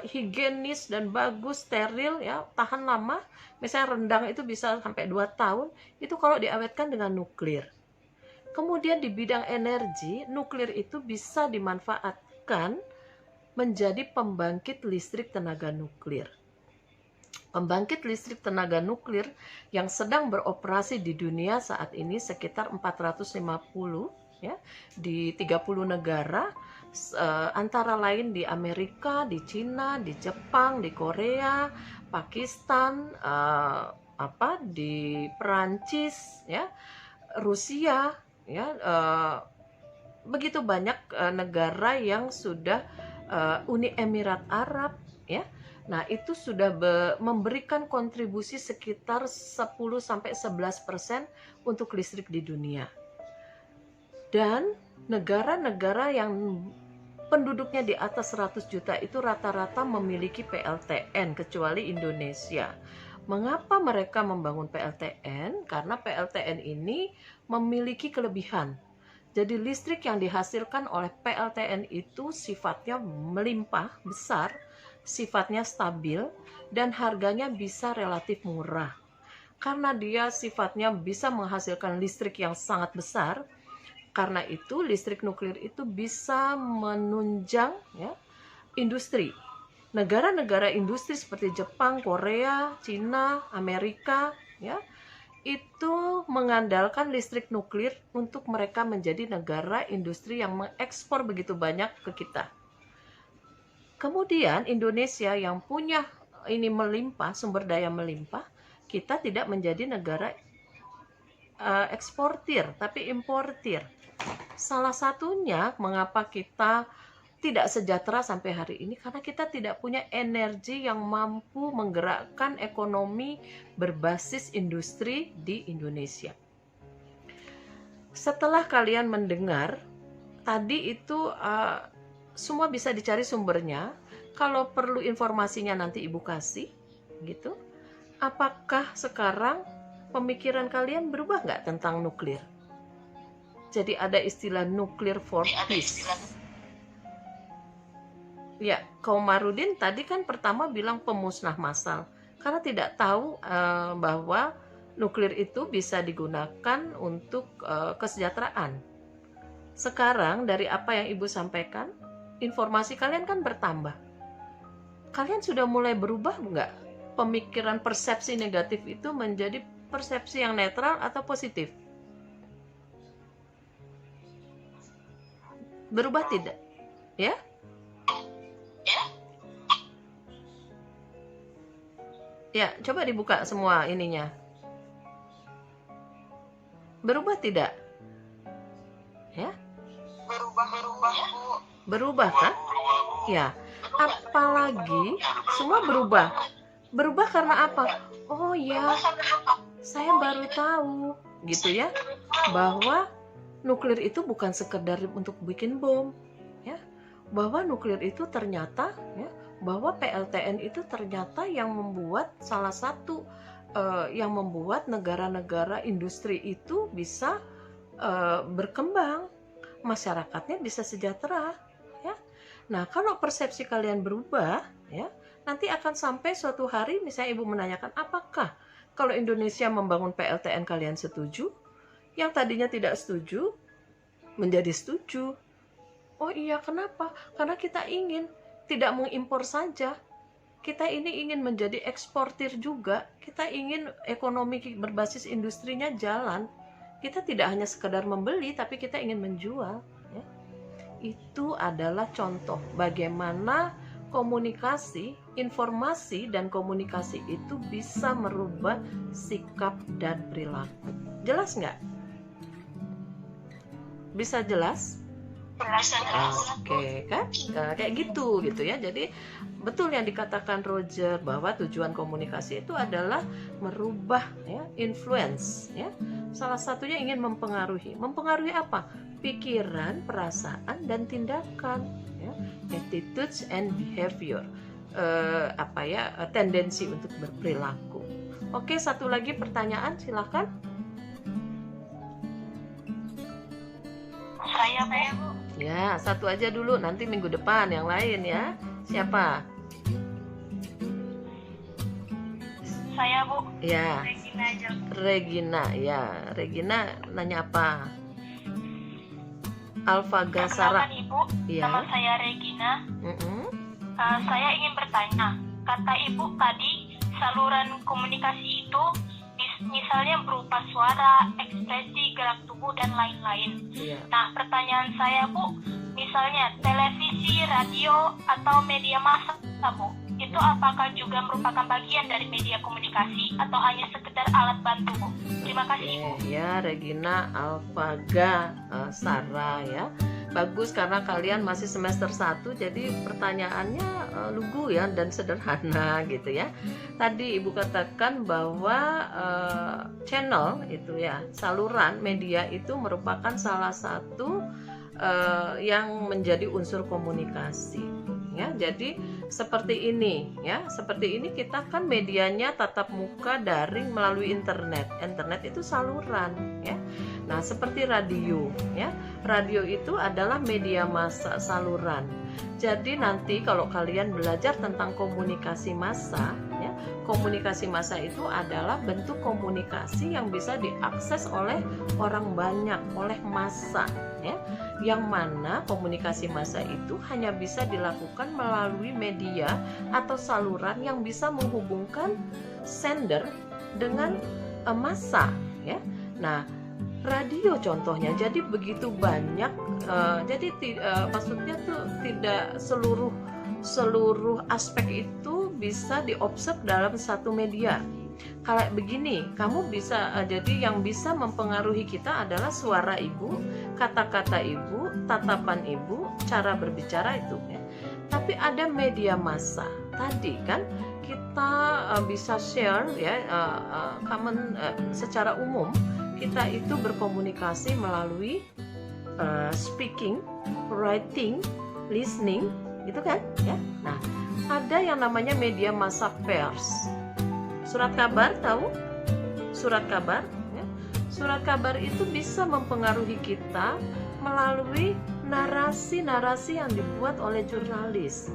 higienis dan bagus, steril ya, tahan lama. Misalnya rendang itu bisa sampai 2 tahun, itu kalau diawetkan dengan nuklir. Kemudian di bidang energi, nuklir itu bisa dimanfaatkan menjadi pembangkit listrik tenaga nuklir. Pembangkit listrik tenaga nuklir yang sedang beroperasi di dunia saat ini sekitar 450 ya, di 30 negara, antara lain di Amerika, di Cina, di Jepang, di Korea, Pakistan, di Perancis ya, Rusia ya, begitu banyak negara yang sudah, Uni Emirat Arab ya. Nah, itu sudah memberikan kontribusi sekitar 10-11% untuk listrik di dunia. Dan negara-negara yang penduduknya di atas 100 juta itu rata-rata memiliki PLTN kecuali Indonesia. Mengapa mereka membangun PLTN? Karena PLTN ini memiliki kelebihan. Jadi listrik yang dihasilkan oleh PLTN itu sifatnya melimpah, besar, sifatnya stabil, dan harganya bisa relatif murah. Karena dia sifatnya bisa menghasilkan listrik yang sangat besar, karena itu listrik nuklir itu bisa menunjang ya, industri. Negara-negara industri seperti Jepang, Korea, Cina, Amerika ya, itu mengandalkan listrik nuklir untuk mereka menjadi negara industri yang mengekspor begitu banyak ke kita. Kemudian Indonesia yang punya ini melimpah, sumber daya melimpah, kita tidak menjadi negara eksportir tapi importir. Salah satunya mengapa kita tidak sejahtera sampai hari ini, karena kita tidak punya energi yang mampu menggerakkan ekonomi berbasis industri di Indonesia. Setelah kalian mendengar tadi itu, semua bisa dicari sumbernya. Kalau perlu informasinya nanti Ibu kasih gitu. Apakah sekarang pemikiran kalian berubah nggak tentang nuklir? Jadi ada istilah nuklir for peace. Ya, Komarudin tadi kan pertama bilang pemusnah massal, karena tidak tahu bahwa nuklir itu bisa digunakan untuk kesejahteraan. Sekarang dari apa yang Ibu sampaikan, informasi kalian kan bertambah. Kalian sudah mulai berubah nggak? Pemikiran persepsi negatif itu menjadi persepsi yang netral atau positif? Berubah tidak? Ya? Ya, coba dibuka semua ininya. Berubah tidak? Ya? Berubah. Berubah kan? Ya, apalagi semua berubah. Berubah karena apa? Oh ya, saya baru tahu gitu ya, bahwa nuklir itu bukan sekedar untuk bikin bom, ya. Bahwa nuklir itu ternyata, ya, bahwa PLTN itu ternyata yang membuat salah satu yang membuat negara-negara industri itu bisa berkembang, masyarakatnya bisa sejahtera, ya. Nah, kalau persepsi kalian berubah, ya, nanti akan sampai suatu hari misalnya ibu menanyakan, apakah kalau Indonesia membangun PLTN kalian setuju? Yang tadinya tidak setuju menjadi setuju. Oh iya, kenapa? Karena kita ingin tidak mengimpor saja. Kita ini ingin menjadi eksportir juga. Kita ingin ekonomi berbasis industrinya jalan. Kita tidak hanya sekedar membeli, tapi kita ingin menjual. Ya. Itu adalah contoh bagaimana komunikasi, informasi, dan komunikasi itu bisa merubah sikap dan perilaku. Jelas nggak? Bisa jelas? Oke, kan? Kayak gitu ya. Jadi betul yang dikatakan Roger bahwa tujuan komunikasi itu adalah merubah, ya, influence, ya. Salah satunya ingin mempengaruhi. Mempengaruhi apa? Pikiran, perasaan, dan tindakan, ya. Attitudes and behavior. Tendensi untuk berperilaku. Oke, satu lagi pertanyaan, silakan. Saya Bu. Ya, satu aja dulu, nanti minggu depan yang lain ya. Siapa? Saya Bu. Ya. Regina aja. Regina, ya. Regina nanya apa? Alfa Gasara. Ibu, ya. Nama saya Regina. Saya ingin bertanya, kata Ibu tadi saluran komunikasi itu misalnya berupa suara, ekspresi, gerak tubuh, dan lain-lain. Iya. Nah, pertanyaan saya Bu, misalnya televisi, radio, atau media massa Bu, itu apakah juga merupakan bagian dari media komunikasi atau hanya sekedar alat bantu Bu? Terima kasih Ibu. Ya, Regina Alfaga Sarah ya. Bagus karena kalian masih semester 1, jadi pertanyaannya lugu ya dan sederhana gitu ya. Tadi Ibu katakan bahwa channel itu ya, saluran media itu merupakan salah satu yang menjadi unsur komunikasi ya. Jadi seperti ini ya, seperti ini kita kan medianya tatap muka, daring, melalui internet. Internet itu saluran ya. Nah, seperti radio ya. Radio itu adalah media massa, saluran. Jadi nanti kalau kalian belajar tentang komunikasi massa ya, komunikasi massa itu adalah bentuk komunikasi yang bisa diakses oleh orang banyak, oleh massa ya. Yang mana komunikasi massa itu hanya bisa dilakukan melalui media atau saluran yang bisa menghubungkan sender dengan massa ya. Nah, radio contohnya, jadi begitu banyak, jadi maksudnya tuh tidak seluruh aspek itu bisa diobserv dalam satu media. Kalau begini, kamu bisa, jadi yang bisa mempengaruhi kita adalah suara ibu, kata-kata ibu, tatapan ibu, cara berbicara itu ya. Tapi ada media massa tadi kan, kita bisa share ya, secara umum. Kita itu berkomunikasi melalui speaking, writing, listening, gitu kan? Ya. Nah, ada yang namanya media massa pers. Surat kabar, tahu? Surat kabar, ya. Surat kabar itu bisa mempengaruhi kita melalui narasi-narasi yang dibuat oleh jurnalis,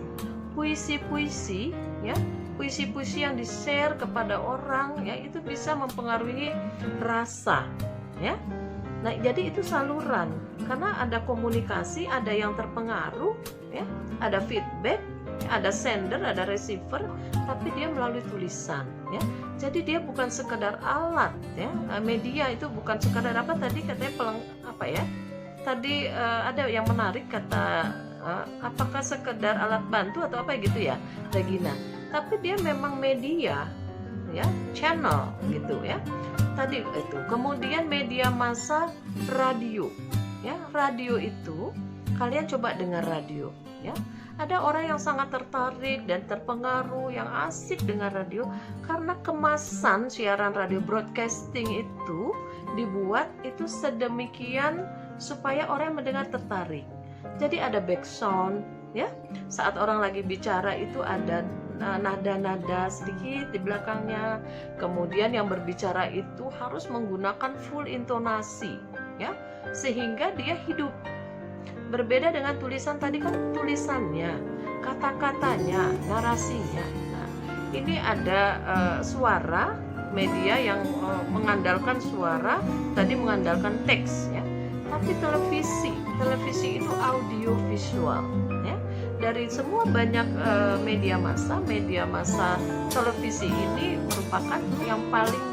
puisi-puisi, ya. Puisi-puisi yang di-share kepada orang ya, itu bisa mempengaruhi rasa ya. Nah, jadi itu saluran karena ada komunikasi, ada yang terpengaruh ya, ada feedback, ada sender, ada receiver, tapi dia melalui tulisan ya. Jadi dia bukan sekedar alat ya. Media itu bukan sekedar apa tadi katanya Tadi ada yang menarik kata apakah sekedar alat bantu atau apa gitu ya, Regina. Tapi dia memang media ya, channel gitu ya. Tadi itu. Kemudian media massa radio ya. Radio itu kalian coba dengar radio ya. Ada orang yang sangat tertarik dan terpengaruh, yang asik dengan radio karena kemasan siaran radio broadcasting itu dibuat itu sedemikian supaya orang yang mendengar tertarik. Jadi ada background ya, saat orang lagi bicara itu ada nada-nada sedikit di belakangnya. Kemudian yang berbicara itu harus menggunakan full intonasi ya, sehingga dia hidup. Berbeda dengan tulisan tadi kan tulisannya, kata-katanya, narasinya. Nah, ini ada suara, media yang mengandalkan suara, tadi mengandalkan teks ya. Tapi televisi itu audio visual ya. Dari semua banyak media massa televisi ini merupakan yang paling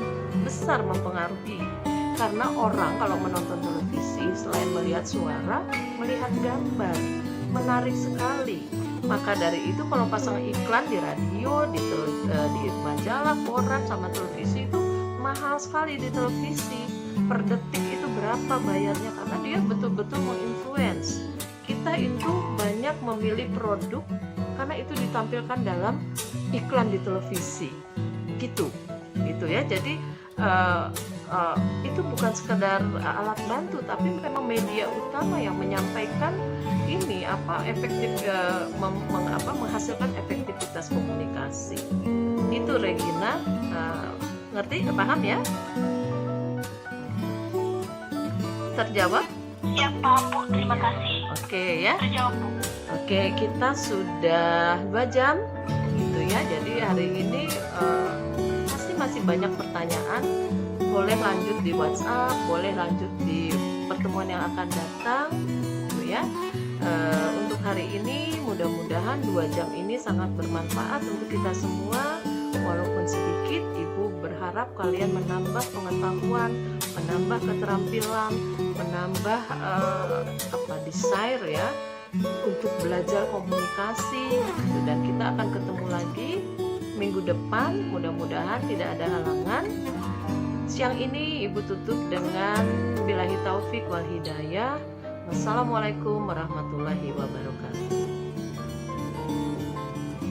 besar mempengaruhi. Karena orang kalau menonton televisi selain melihat suara, melihat gambar, menarik sekali. Maka dari itu kalau pasang iklan di radio, di majalah, koran, sama televisi itu mahal sekali di televisi. Per detik itu berapa bayarnya, karena dia betul-betul menginfluence. Kita itu banyak memilih produk karena itu ditampilkan dalam iklan di televisi. Gitu ya. Jadi itu bukan sekedar alat bantu, tapi memang media utama yang menyampaikan ini efektif menghasilkan efektivitas komunikasi. Itu Regina, ngerti, paham ya? Terjawab? Siap, paham Bu, terima kasih. Oke ya. Terjawab Bu. Oke, kita sudah 2 jam gitu ya. Jadi hari ini masih banyak pertanyaan. Boleh lanjut di WhatsApp, boleh lanjut di pertemuan yang akan datang gitu ya. Untuk hari ini mudah-mudahan 2 jam ini sangat bermanfaat untuk kita semua. Walaupun sedikit, Ibu berharap kalian menambah pengetahuan, menambah keterampilan, menambah desire ya untuk belajar komunikasi gitu. Dan kita akan ketemu lagi minggu depan, mudah-mudahan tidak ada halangan. Siang ini Ibu tutup dengan billahi taufik wal hidayah. Wassalamualaikum warahmatullahi wabarakatuh.